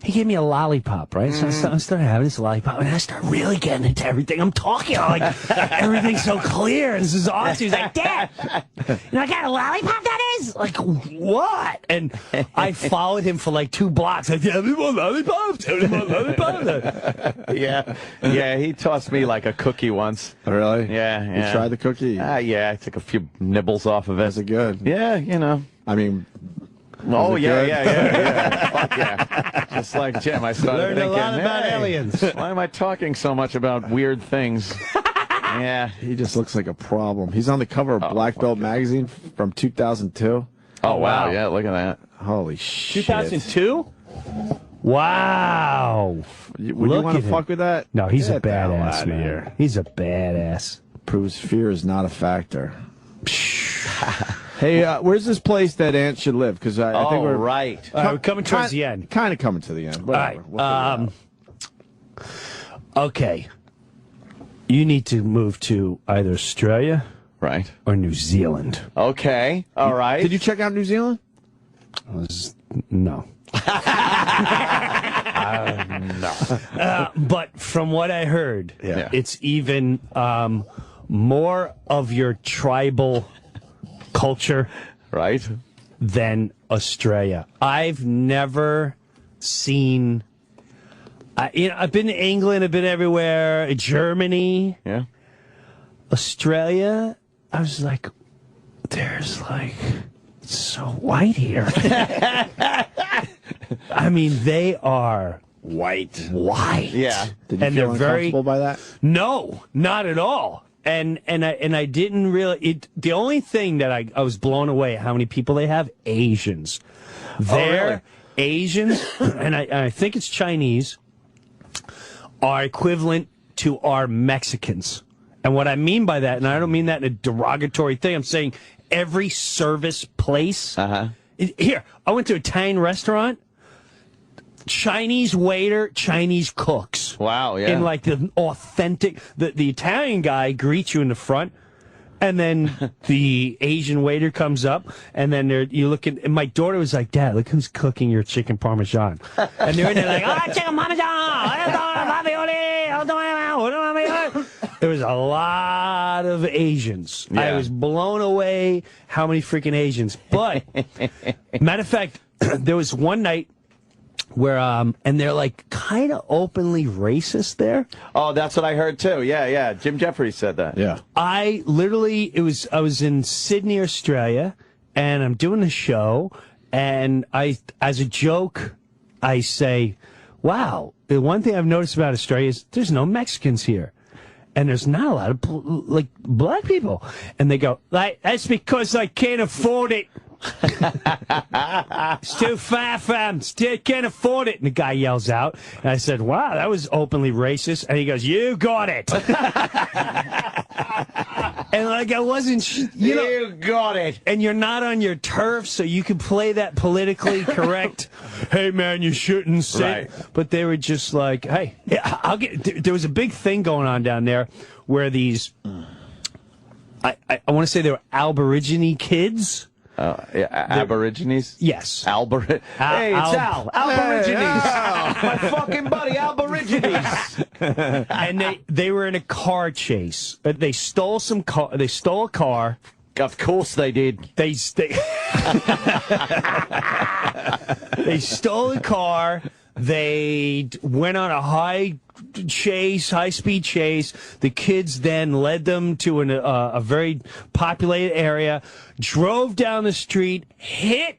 He gave me a lollipop, right? So I started having this lollipop, and I started really getting into everything. I'm talking like everything's so clear, and this is awesome. He's like, "Dad, I got a lollipop. That is like what?" And I followed him for like 2 blocks. Like, "Tell me more lollipops. Tell me more lollipops." Yeah. He tossed me like a cookie once. Really? Yeah. You tried the cookie? Yeah. I took a few nibbles off of it. Is it good? Yeah. I mean, Oh it yeah, good? yeah. Fuck yeah. Just like Jim, I started Learned a thinking, lot about aliens. Why am I talking so much about weird things? Yeah. he just looks like a problem. He's on the cover of Black Belt magazine from 2002. Oh wow. wow. Yeah. Look at that. Holy shit. 2002. Wow. Would you Look want at to him. fuck with that? No, he's Get a the hell badass outta man. here. He's a badass. Proves fear is not a factor. Hey, where's this place that Ant should live? Because I think we're right. We're coming towards the end. Kind of coming to the end. All right. Whatever. We'll figure it out. Okay. You need to move to either Australia Right. or New Zealand. Okay. All right. Did you check out New Zealand? No. But from what I heard, Yeah. it's even more of your tribal culture Right. than Australia. I've never seen. I've been to England. I've been everywhere. Germany, Yeah. Australia. I was like, there's like, it's so white here. I mean, they are white. Yeah. Did you And feel they're very uncomfortable by that? No, not at all. And I didn't really. The only thing that I was blown away at how many people they have, Asians. Really? Asians, and I think it's Chinese, are equivalent to our Mexicans. And what I mean by that, and I don't mean that in a derogatory thing, I'm saying every service place. Here, I went to an Italian restaurant. Chinese waiter, Chinese cooks. Wow, yeah. In like the authentic, the Italian guy greets you in the front, and then the Asian waiter comes up, and then you look at, and my daughter was like, Dad, look who's cooking your chicken parmesan. And they're in there like, oh, chicken parmesan. There was a lot of Asians. Yeah. I was blown away how many freaking Asians. But, matter of fact, there was one night where, and they're like kind of openly racist there. Oh, that's what I heard too. Yeah. Jim Jeffries said that. Yeah. I was in Sydney, Australia, and I'm doing a show, and as a joke, I say, wow, the one thing I've noticed about Australia is there's no Mexicans here. And there's not a lot of black people. And they go, that's because I can't afford it. It's too far from. Still can't afford it. And the guy yells out. And I said, wow, that was openly racist. And he goes, you got it. And like I wasn't, You got it. And you're not on your turf, so you can play that politically correct. Hey man, you shouldn't sit. Right. But they were just like, hey, I'll get. There was a big thing going on down there where these, I want to say they were Aborigine kids. Aborigines? Yes. Hey, it's Al. Aborigines. My fucking buddy, Aborigines. And they were in a car chase. They stole They stole a car. Of course they did. They stole a car. They went on a high-speed chase. The kids then led them to a very populated area, drove down the street, hit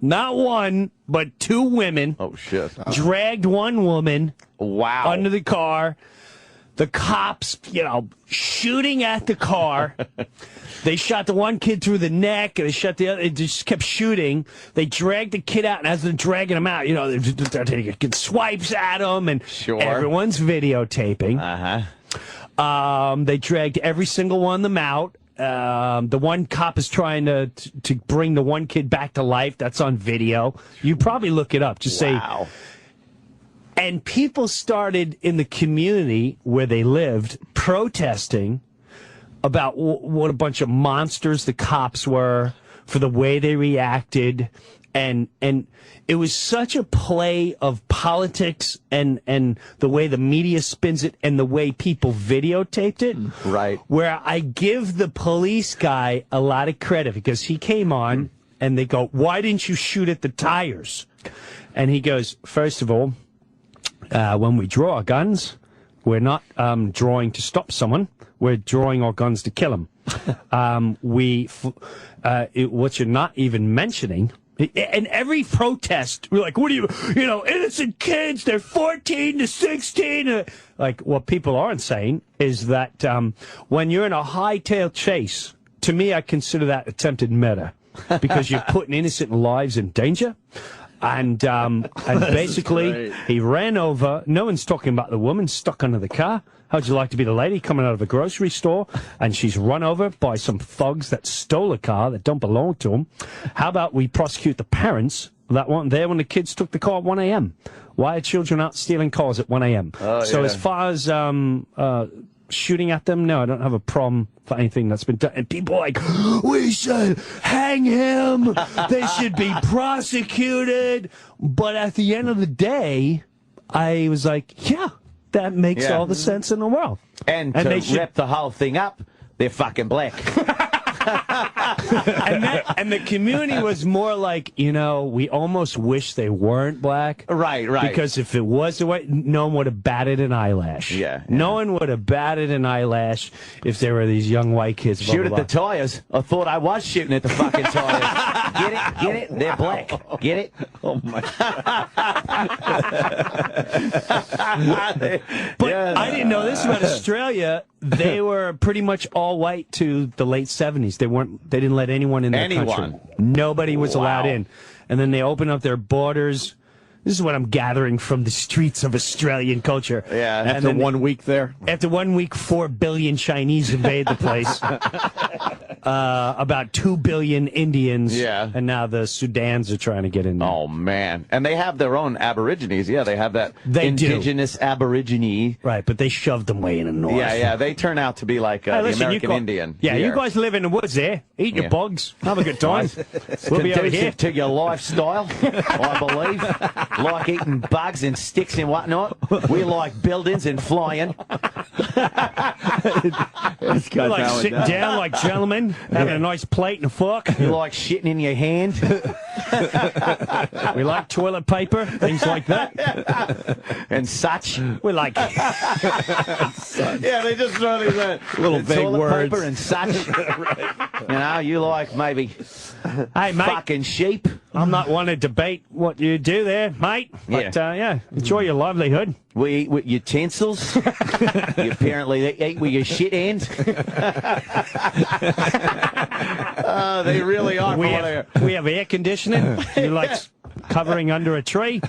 not one, but two women. Oh, shit. Dragged one woman under the car. The cops, shooting at the car. They shot the one kid through the neck, and they shot the other. They just kept shooting. They dragged the kid out, and as they're dragging him out, they're taking swipes at him, and everyone's videotaping. They dragged every single one of them out. The one cop is trying to bring the one kid back to life. That's on video. You probably look it up. Just say. And people started in the community where they lived protesting about what a bunch of monsters the cops were for the way they reacted. And it was such a play of politics and the way the media spins it and the way people videotaped it. Right. Where I give the police guy a lot of credit because he came on and they go, why didn't you shoot at the tires? And he goes, first of all, when we draw our guns, we're not drawing to stop someone. We're drawing our guns to kill them. What you're not even mentioning, in every protest, we're like, what are you, innocent kids, they're 14 to 16. Like, what people aren't saying is that when you're in a hightail chase, to me, I consider that attempted murder because you're putting innocent lives in danger. And basically, he ran over. No one's talking about the woman stuck under the car. How'd you like to be the lady coming out of a grocery store and she's run over by some thugs that stole a car that don't belong to them? How about we prosecute the parents that weren't there when the kids took the car at 1 a.m.? Why are children out stealing cars at 1 a.m.? As far as shooting at them, no, I don't have a problem for anything that's been done. And people are like, we should hang him. They should be prosecuted. But at the end of the day, I was like, yeah, that makes all the sense in the world. And to rip the whole thing up, they're fucking black. And the community was more like, we almost wish they weren't black. Right. Because if it was the way, no one would have batted an eyelash. Yeah. No one would have batted an eyelash if there were these young white kids. Shoot at the tires. I thought I was shooting at the fucking tires. Get it? They're black. Get it? Oh, my. But I didn't know this about Australia. They were pretty much all white to the late 70s. They didn't let anyone in their country. Nobody was allowed in. And then they opened up their borders. This is what I'm gathering from the streets of Australian culture. Yeah. After 1 week there. After 1 week, 4 billion Chinese invade the place. About 2 billion Indians. Yeah. And now the Sudans are trying to get in there. Oh, man. And they have their own Aborigines. Yeah, they have that indigenous Aborigine. Right, but they shoved them way in the north. Yeah. They turn out to be like the American Indian. Yeah, here. you guys live in the woods there. Eat your bugs. Have a good time. We'll be over here. Conducive to your lifestyle, I believe. Like eating bugs and sticks and whatnot. We like buildings and flying. We like sitting down like gentlemen, having a nice plate and a fork. You like shitting in your hand. We like toilet paper, things like that. And such. We like Yeah, they just throw these little vague toilet words. paper and such. Right. You know, you like maybe hey, mate, fucking sheep. I'm not one to debate what you do there, mate. But, enjoy your livelihood. We eat with utensils. You apparently eat with your shit hands. They really are. We have air conditioning. You like covering under a tree.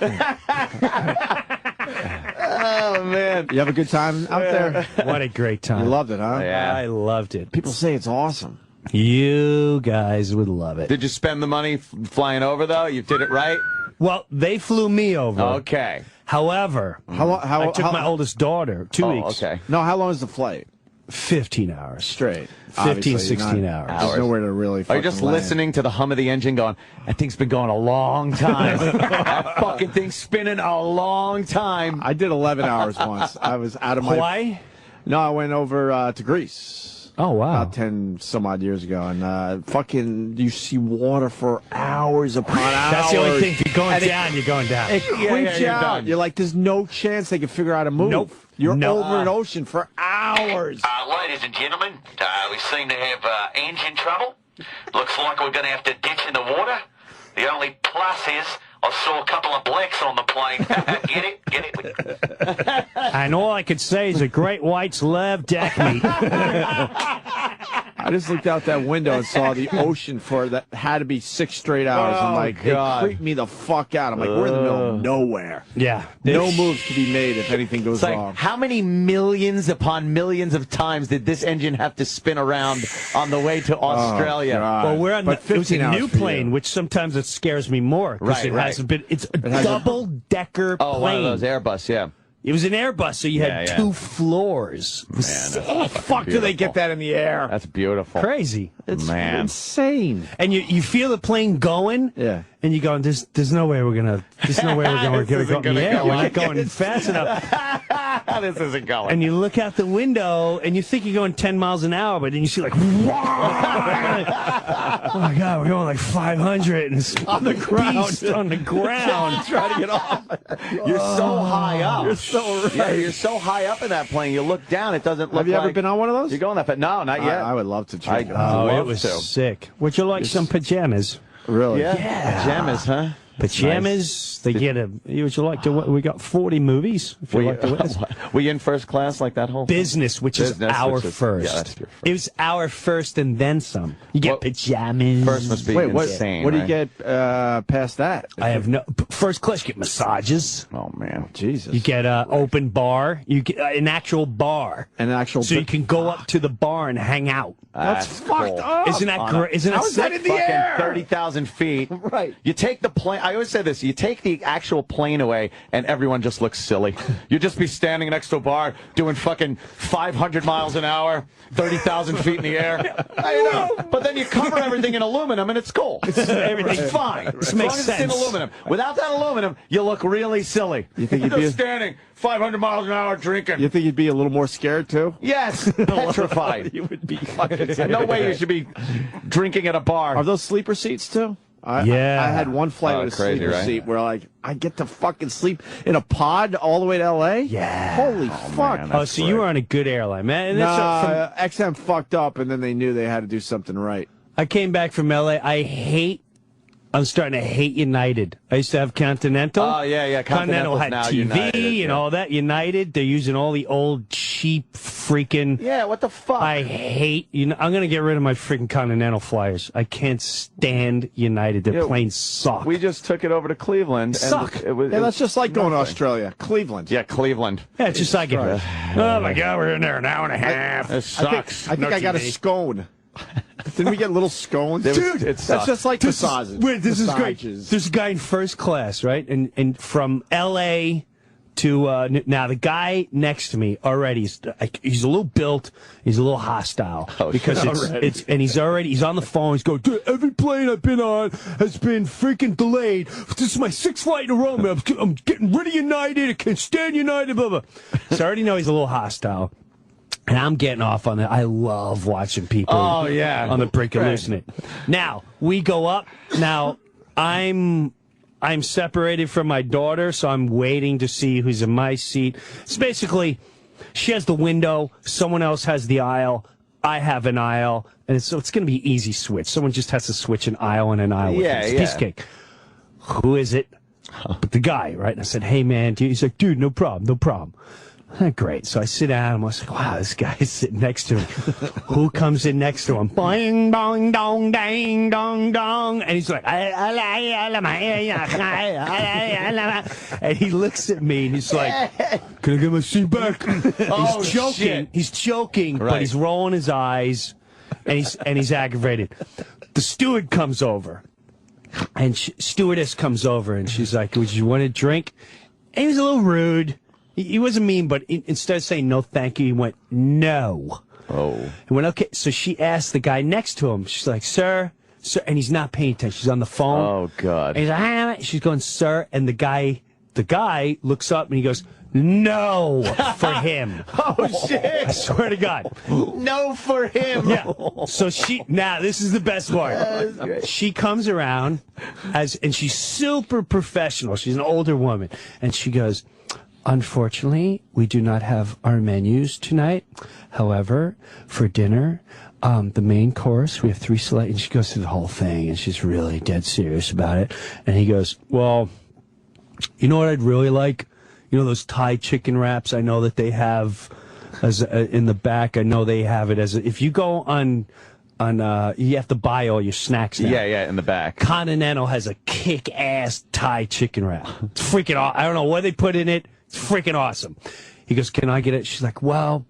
Oh, man. You have a good time out there? What a great time. You loved it, huh? Yeah. I loved it. People say it's awesome. You guys would love it. Did you spend the money flying over, though? You did it right? Well, they flew me over. Okay. However, I took my oldest daughter 2 weeks. Okay. No, how long is the flight? 15 hours. Straight. 15, Obviously, 16 not- hours. There's nowhere to really Are fucking you just land. listening to the hum of the engine going, that thing's been going a long time. That fucking thing's spinning a long time. I did 11 hours once. I was out of my... Hawaii? No, I went over to Greece. Oh, wow. About 10 some odd years ago. And fucking, you see water for hours upon hours. That's the only thing. If you're going down, you're going down. It creeps you out. You're like, there's no chance they can figure out how to move. Nope. You're over an ocean for hours. Ladies and gentlemen, we seem to have engine trouble. Looks like we're going to have to ditch in the water. The only plus is I saw a couple of blacks on the plane. Get it? Get it? And all I could say is the great whites love deck meat. I just looked out that window and saw the ocean for that had to be 6 straight hours. I'm like, God. it creeped me the fuck out. I'm like, we're in the middle of nowhere. Yeah. No moves to be made if anything goes It's like, wrong. how many millions upon millions of times did this engine have to spin around on the way to Australia? God. Well, we're on But it was a 15 hours new for you. plane, which sometimes it scares me more because Right, it hasn't been. It's a has a- double-decker Oh, plane. one of those Airbus, yeah. It was an Airbus, so you had Yeah. 2 floors. Man, that's Fuck, do they get that in the air? That's beautiful. Crazy. It's Man. insane. And you feel the plane going, Yeah. and you go, there's no way we're gonna This go in isn't the gonna air. go. We're not going fast enough. This isn't going. And you look out the window, and you think you're going 10 miles an hour, but then you see like, oh my God, we're going like 500, and it's On the ground. on the ground. Trying to get off. You're so high up. You're so right. Yeah, you're so high up in that plane. You look down, it doesn't look Have you like... ever been on one of those? You're going that fast. No, not yet. I would love to try. I Oh, love it was to. sick. Would you like some pajamas? Really? Yeah. Pajamas, huh? Pajamas. They get a. Would you like to? We got 40 movies. If you Were you, like to witness. were you in first class like that whole thing? Business, which is Business, our which is- first. yeah, that's your first. It was our first and then some. You get What- pajamas. First must be Wait, what? insane, What do you right? get past that? I have no. First class, you get massages. Oh, man. Jesus. You get an open bar. You get an actual bar. an actual. So you can go up to the bar and hang out. That's fucked up. Isn't that great? Isn't that How is that sick? in the Fucking air? 30,000 feet. Right. You take the plane. I always say this. You take the actual plane away, and everyone just looks silly. You'd just be standing next to a bar doing fucking 500 miles an hour, 30,000 feet in the air. I know. But then you cover everything in aluminum, and it's cool. Everything's fine. As long Makes as it's in sense. aluminum. Without that aluminum, you look really silly. You think You're you'd be just standing 500 miles an hour drinking. You think you'd be a little more scared too? Yes, petrified. You would be fucking. No way you should be drinking at a bar. Are those sleeper seats too? Yeah. I had one flight Oh, with a crazy, sleeper right? seat where like I get to fucking sleep in a pod all the way to LA. Yeah. Holy fuck. man, Oh, so you were on a good airline, man. And that's Nah, XM fucked up, and then they knew they had to do something right. I came back from LA. I'm starting to hate United. I used to have Continental. Oh, yeah. Continental Continental's had now TV United, and yeah. all that. United, they're using all the old cheap freaking. Yeah, what the fuck? I hate I'm going to get rid of my freaking Continental Flyers. I can't stand United. Their planes suck. We just took it over to Cleveland. Suck. That's just like going to Australia. Cleveland. Yeah, Cleveland. Yeah, it's just like it. Oh my God, we're in there an hour and a half. It sucks. I think I got a scone. Didn't we get little scones? Dude, that's just like massages. Wait, this is great. There's a guy in first class, right? And from L.A. to now the guy next to me already he's a little built, he's a little hostile because he's on the phone. He's going, dude, every plane I've been on has been freaking delayed. This is my 6th flight in a row, man. I'm getting rid of United. I can't stand United. Blah blah. So I already know he's a little hostile. And I'm getting off on it. I love watching people on the brink of losing it. Now, we go up. Now, I'm separated from my daughter, so I'm waiting to see who's in my seat. It's basically, she has the window, someone else has the aisle, I have an aisle, and so it's going to be easy switch. Someone just has to switch an aisle and an aisle. It's a piece of cake. Who is it? But the guy, right? And I said, hey, man. He's like, dude, no problem, no problem. Great. So I sit down and I was like, wow, this guy is sitting next to him. Who comes in next to him? Boing, bong, dong, dang, dong, dong. And he's like, and he looks at me and he's like, can I get my seat back? He's joking. Shit. He's joking, but he's rolling his eyes and he's aggravated. The steward comes over and stewardess comes over and she's like, would you want a drink? And he was a little rude. He wasn't mean, but instead of saying no, thank you, he went, no. Oh. He went, okay. So she asked the guy next to him. She's like, sir, and he's not paying attention. She's on the phone. Oh, God. And he's like, ah. She's going, sir, and the guy looks up and he goes, no for him. Oh, shit. I swear to God. No for him. Yeah. So this is the best part. She comes around and she's super professional. She's an older woman. And she goes, unfortunately, we do not have our menus tonight. However, for dinner, the main course, we have 3 select. And she goes through the whole thing, and she's really dead serious about it. And he goes, well, you know what I'd really like? You know those Thai chicken wraps? I know that they have in the back. I know they have it if you go on you have to buy all your snacks now. Yeah, in the back. Continental has a kick-ass Thai chicken wrap. It's freaking awesome. I don't know what they put in it. It's freaking awesome. He goes, can I get it? She's like, well,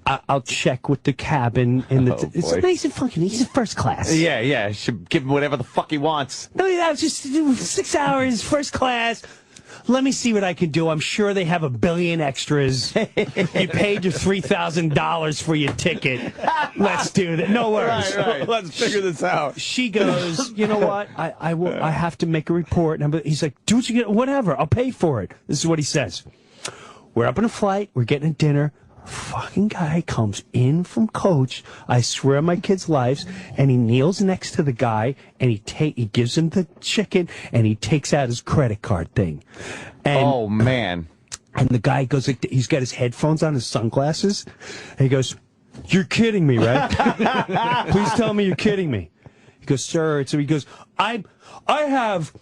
I'll check with the cabin. It's nice and funky. He's in first class. Yeah. Should give him whatever the fuck he wants. No, that's just 6 hours, first class. Let me see what I can do. I'm sure they have a billion extras. You paid your $3,000 for your ticket. Let's do that. No worries. Right. Let's figure this out. She goes, you know what? I have to make a report. And he's like, do what you get. Whatever. I'll pay for it. This is what he says. We're up in a flight. We're getting a dinner. Fucking guy comes in from coach. I swear on my kids' lives, and he kneels next to the guy, and he gives him the chicken, and he takes out his credit card thing. And, oh man! And the guy goes, he's got his headphones on, his sunglasses, and he goes, "You're kidding me, right? Please tell me you're kidding me." He goes, "Sir," so he goes, I have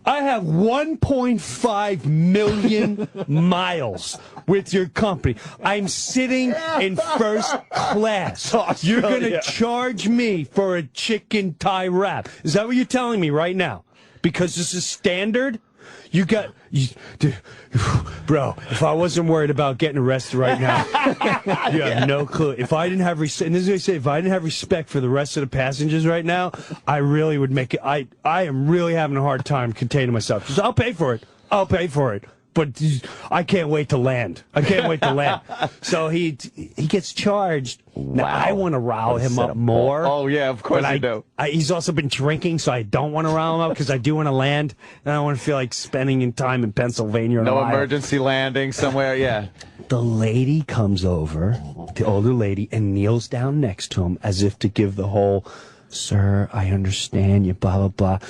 1.5 million miles with your company. I'm sitting in first class. You're going to charge me for a chicken Thai wrap. Is that what you're telling me right now? Because this is standard? Bro, if I wasn't worried about getting arrested right now, you have no clue. If I didn't have respect, and this is what I say, if I didn't have respect for the rest of the passengers right now, I really would make it. I am really having a hard time containing myself. Just, I'll pay for it. But I can't wait to land. So he gets charged. Wow. Now, I want to rile him up more. Oh, yeah, of course you do. He's also been drinking, so I don't want to rile him up because I do want to land. And I don't want to feel like spending time in Pennsylvania or Ohio. Emergency landing somewhere, yeah. The lady comes over, the older lady, and kneels down next to him as if to give the whole... Sir, I understand you, blah, blah, blah.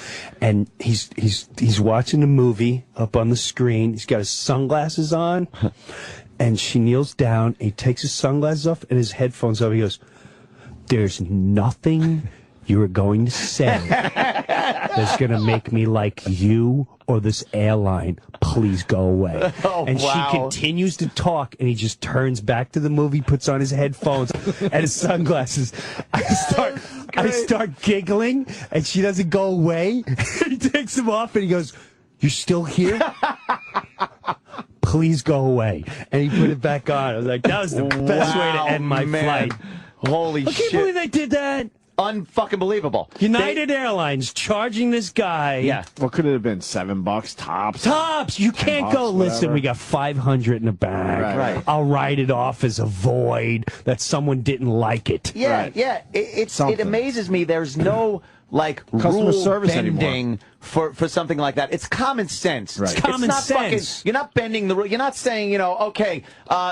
And he's watching a movie up on the screen. He's got his sunglasses on, and she kneels down. He takes his sunglasses off and his headphones off. He goes, there's nothing you are going to say that's going to make me like you or this airline. Please go away. Oh, and wow. she continues to talk, and he just turns back to the movie, puts on his headphones and his sunglasses. I start giggling, and she doesn't go away. He takes them off, and he goes, "You're still here? Please go away." And he put it back on. I was like, that was the best way to end my flight. Holy I shit. can't believe they did that. Unfucking believable. United Airlines charging this guy. Yeah. What could it have been? $7 tops. Tops. You can't go. bucks, Listen, whatever. we got 500 in the bag. Right. I'll write it off as a void that someone didn't like it. Yeah, Right. yeah. It Something. amazes me. There's no like Customer rule service bending anymore. for something like that. It's common sense. Right. It's common not sense. Fucking, you're not bending the rule. You're not saying, okay,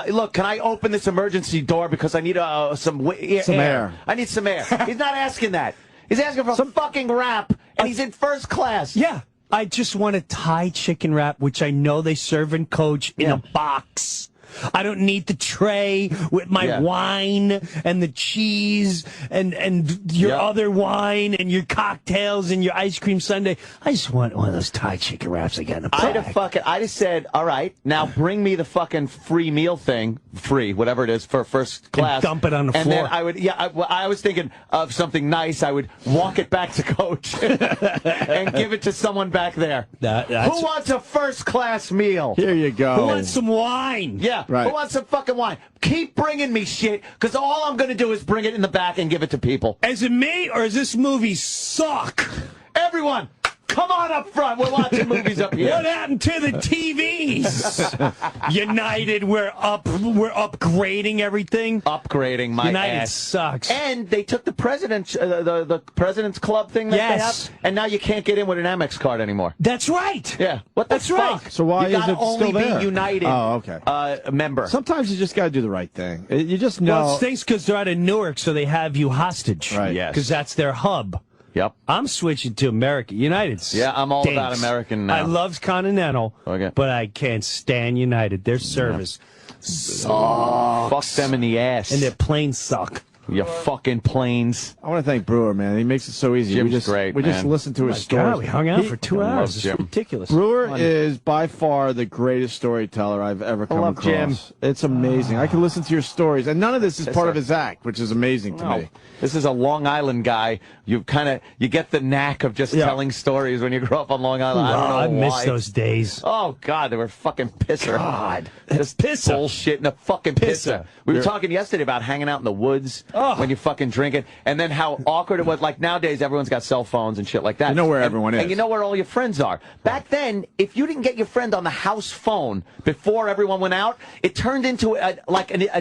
look, can I open this emergency door because I need some air. I need some air. He's not asking that. He's asking for some fucking wrap, and he's in first class. Yeah. I just want a Thai chicken wrap, which I know they serve in Coach in a box. I don't need the tray with my wine and the cheese and your other wine and your cocktails and your ice cream sundae. I just want one of those Thai chicken wraps again. I'd have said, all right, now bring me the fucking free meal thing, free, whatever it is, for first class. And dump it on the and floor. then I would, I was thinking of something nice. I would walk it back to Coach and give it to someone back there. Who wants a first class meal? Here you go. Who wants some wine? Yeah, Right. who wants some fucking wine? Keep bringing me shit, because all I'm going to do is bring it in the back and give it to people. Is it me or does this movie suck? Everyone, come on up front. We're watching movies up here. What happened to the TVs? United, we're upgrading everything. Upgrading my United ass. sucks. And they took the president's Club thing that they have, and now you can't get in with an Amex card anymore. That's right. Yeah, what the That's fuck? right. So why you is gotta it only still there? be United? Oh, okay. A member. Sometimes you just got to do the right thing. You just know. Well, it stinks because they're out of Newark, so they have you hostage. Right. Yes. Because that's their hub. Yep. I'm switching to American. United stinks. Yeah, I'm all about American now. I love Continental, Okay. but I can't stand United. Their service sucks. Fuck them in the ass. And their planes suck. You fucking planes. I want to thank Breuer, man. He makes it so easy. Jim's we just, great, We just man. listened to his God, stories. we hung out for 2 I love hours. It's Jim. ridiculous. Brewer is by far the greatest storyteller I've ever come love across. Jim. It's amazing. I can listen to your stories, and none of this is part of his act, which is amazing to me. This is a Long Island guy. You get the knack of just telling stories when you grow up on Long Island. I don't know I why. miss those days. Oh God, they were fucking pisser. God. just Pisser. bullshit and a fucking pisser. Pisser. We were talking yesterday about hanging out in the woods when you fucking drink it, and then how awkward it was. Like nowadays, everyone's got cell phones and shit like that. You know where everyone is. and you know where all your friends are. Back then, if you didn't get your friend on the house phone before everyone went out, it turned into a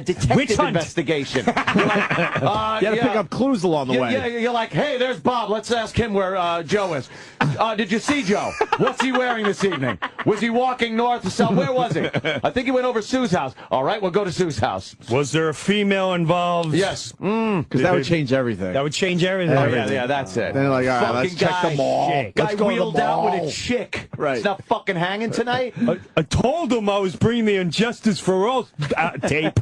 detective Witch hunt. investigation. You're like, You got to pick up clues along the way. yeah, you're like, hey, there's Bob. Let's ask him where Joe is. Did you see Joe? What's he wearing this evening? Was he walking north or south? Where was he? I think he went over Sue's house. All right, we'll go to Sue's house. Was there a female involved? Yes. Because that would change everything. That would change everything. Oh, yeah, that's it. Then they're like, all right, let's Fucking check the guy- mall. Chick. Guy Let's go to the wheeled out with mall. a chick. Right. It's not fucking hanging tonight. I told him I was bringing the Injustice for All tape.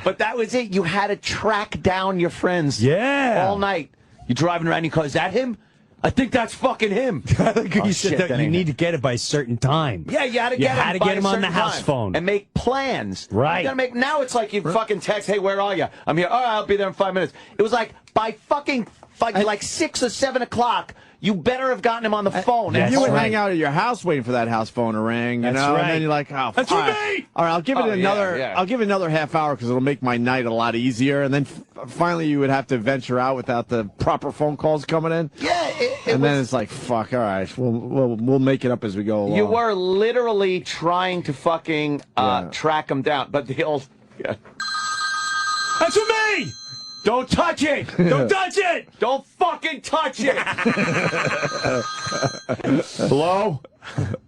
But that was it. You had to track down your friends. Yeah. All night. You driving around, you call, is that him? I think that's fucking him. You said that you need to get it by a certain time. Yeah, you had to get him. to by get a him on the certain house time phone. and make plans. Right. You gotta make. Now it's like you fucking text, "Hey, where are you? I'm here. All right, I'll be there in 5 minutes." It was like by fucking like 6 or 7 o'clock. You better have gotten him on the phone. That's And you would right. hang out at your house waiting for that house phone to ring, you That's know, and right. then you're like, oh, That's all for right. me! All right, I'll give it Oh, another. yeah. I'll give it another half hour because it'll make my night a lot easier. And then finally, you would have to venture out without the proper phone calls coming in. Yeah, And then it's like, fuck. All right, we'll make it up as we go along. you were literally trying to fucking track him down, but the old. Yeah. That's for me! Don't touch it! Don't touch it! Don't fucking touch it! Hello?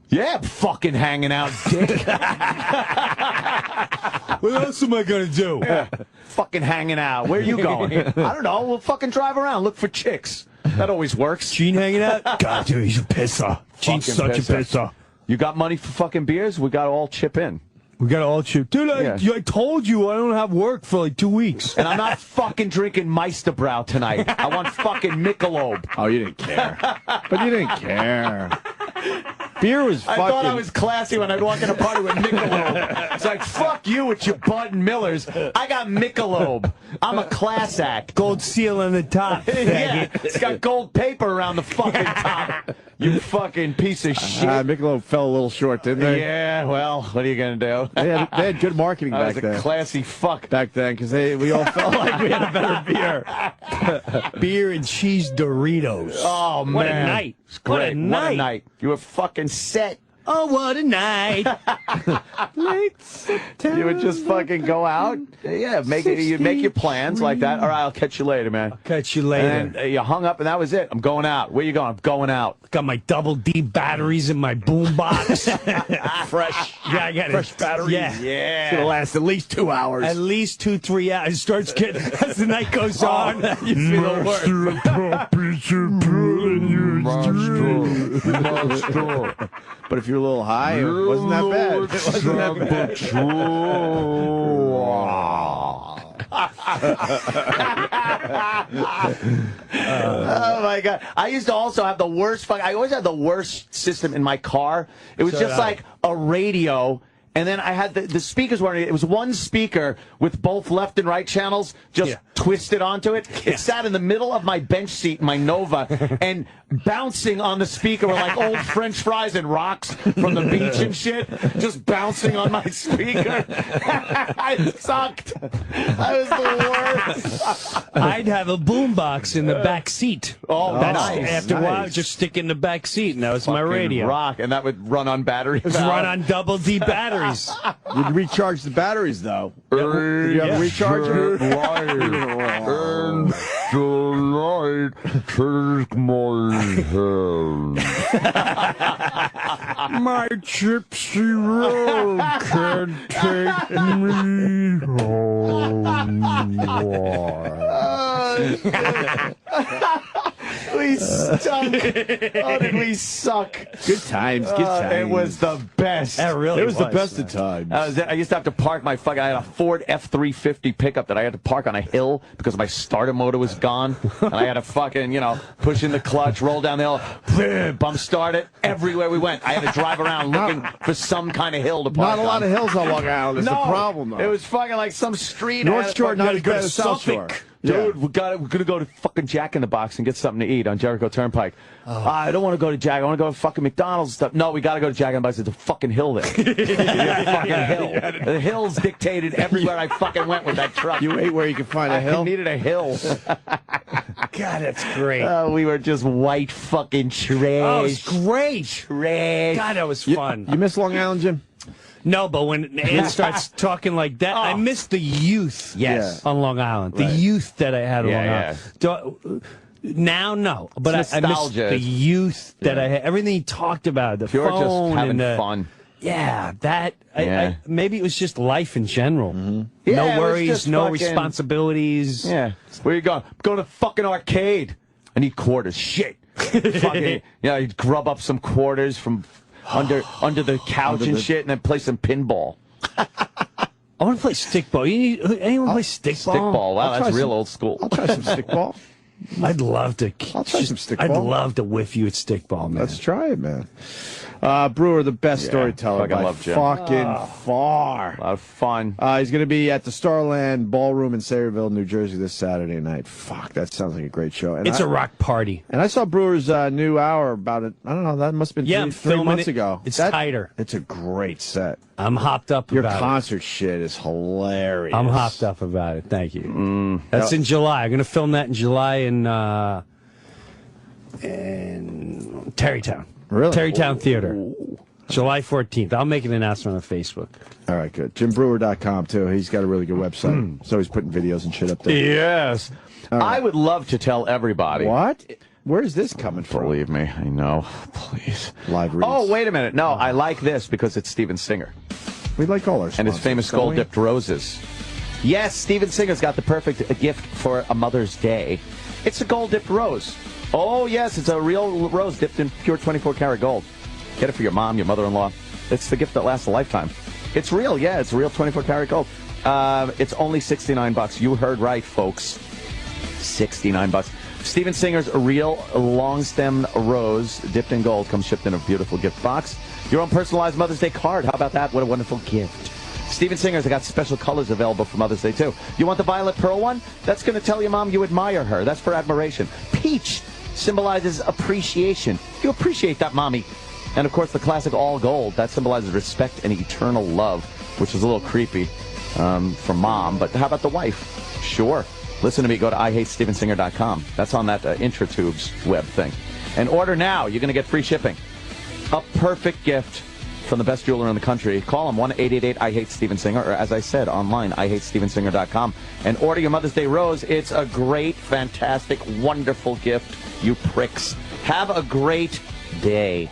Yeah, fucking hanging out, dick. What else am I going to do? Fucking hanging out. Where are you going? I don't know. We'll fucking drive around. Look for chicks. That always works. Gene hanging out? God, dude, he's a pisser. Gene's Fucking such a pisser. pisser. You got money for fucking beers? We got to all chip in. We got to all shoot. Dude, I told you I don't have work for like 2 weeks. And I'm not fucking drinking Meisterbrow tonight. I want fucking Michelob. Oh, you didn't care. But you didn't care. Beer was fucking... I thought I was classy when I'd walk in a party with Michelob. It's like, fuck you with your Bud and Millers. I got Michelob. I'm a class act. Gold seal on the top. Yeah, it's got gold paper around the fucking top. You fucking piece of shit. Michelob fell a little short, didn't they? Yeah, well, what are you going to do? They had good marketing I back was a then. classy fuck. Back then, because we all felt like we had a better beer. Beer and cheese Doritos. Oh, man. What a night. What a night. What a night. You were fucking set. Oh, what a night. Late September. You would just fucking go out. Yeah, you make your plans like that. All right, I'll catch you later, man. Catch you later. And then you hung up, and that was it. I'm going out. Where you going? I'm going out. Got my double D batteries in my boombox. Fresh. Yeah, I got Fresh batteries. Yeah. Yeah. It'll last at least 2 hours. At least 2-3 hours. It starts getting, as the night goes on, you feel the worst. But if you're a little high, it wasn't that bad. It wasn't that Oh my god! I used to also have the worst. I always had the worst system in my car. It was just like a radio. And then I had the speakers were, it was one speaker with both left and right channels just twisted onto it. It sat in the middle of my bench seat in my Nova, and bouncing on the speaker were like old French fries and rocks from the beach and shit, just bouncing on my speaker. I sucked. I was the worst. I'd have a boombox in the back seat. Oh, nice. After a while, just stick in the back seat, and that was my radio. Rock, and that would run on battery. It was run on double D batteries. You'd recharge the batteries, though. Did you have a recharger? And tonight, take my hand. My gypsy road can take me home. We stunk. Oh, did we suck? Good times. Good times. It was the best. That really It was the best of times. I used to have to park my fucking. I had a Ford F-350 pickup that I had to park on a hill because my starter motor was gone, and I had to fucking push in the clutch, roll down the hill, bump start it. Everywhere we went, I had to drive around looking for some kind of hill to park. Not a lot of hills on Long Island. Is the problem, though. It was fucking like some street. North Shore, not as bad as South Shore. Dude, we're gonna go to fucking Jack in the Box and get something to eat on Jericho Turnpike. I don't want to go to Jack. I want to go to fucking McDonald's and stuff. No, we got to go to Jack in the Box. There's a fucking hill there. Fucking hill. The hills dictated everywhere I fucking went with that truck. You ate where you could find a hill? I needed a hill. God, that's great. We were just white fucking trash. Oh, it was great. Trash. God, that was fun. You miss Long Island, Jim? No, but when Ann starts talking like that, I miss the youth. Yes. On Long Island, the youth that I had on Long Island. Now, no, but I miss the youth that I had. Everything he talked about, the You're phone just having and fun. Yeah, that. Maybe it was just life in general. Yeah, No worries, just no fucking responsibilities. Yeah. Where you going? I'm going to fucking arcade. I need quarters. Shit. Fucking, you'd grub up some quarters from under the couch and shit, and then play some pinball. I want to play stickball. Anyone play stickball? Stickball. Wow, that's real old school. I'll try some stickball. I'd love to. I'll try some stickball. I'd love to whiff you at stickball, man. Let's try it, man. Breuer, the best storyteller fucking by love Jim. fucking far. A lot of fun. He's going to be at the Starland Ballroom in Sayreville, New Jersey this Saturday night. Fuck, that sounds like a great show. And It's a rock party. And I saw Brewer's new hour about it. I don't know, that must have been three months ago. It's tighter. It's a great set. I'm hopped up Your about it. concert shit is hilarious. I'm hopped up about it. Thank you. That's in July. I'm going to film that in July in Tarrytown. Really? Tarrytown Theater. July 14th. I'll make an announcement on Facebook. All right, good. JimBrewer.com, too. He's got a really good website. So he's putting videos and shit up there. Yes. Right. I would love to tell everybody. What? Where's this coming from? Believe me, I know. Please. Live reads. Oh, wait a minute. No, I like this because it's Steven Singer. We like all our And his sponsors, famous don't we? gold-dipped roses. Yes, Steven Singer's got the perfect gift for a Mother's Day. It's a gold-dipped rose. Oh, yes, it's a real rose dipped in pure 24-karat gold. Get it for your mom, your mother-in-law. It's the gift that lasts a lifetime. It's real, yeah. It's real 24 karat gold. It's only $69. You heard right, folks. $69. Steven Singer's real long stem rose dipped in gold comes shipped in a beautiful gift box. Your own personalized Mother's Day card. How about that? What a wonderful gift. Steven Singer's got special colors available for Mother's Day, too. You want the violet pearl one? That's going to tell your mom you admire her. That's for admiration. Peach symbolizes appreciation. You appreciate that, mommy. And, of course, the classic all gold. That symbolizes respect and eternal love, which is a little creepy for mom. But how about the wife? Sure. Listen to me. Go to IHateStevenSinger.com. That's on that Intratubes web thing. And order now. You're going to get free shipping. A perfect gift from the best jeweler in the country. Call them 1-888-I-HATE-STEVEN-SINGER, or as I said, online, IHateStevenSinger.com, and order your Mother's Day rose. It's a great, fantastic, wonderful gift, you pricks. Have a great day.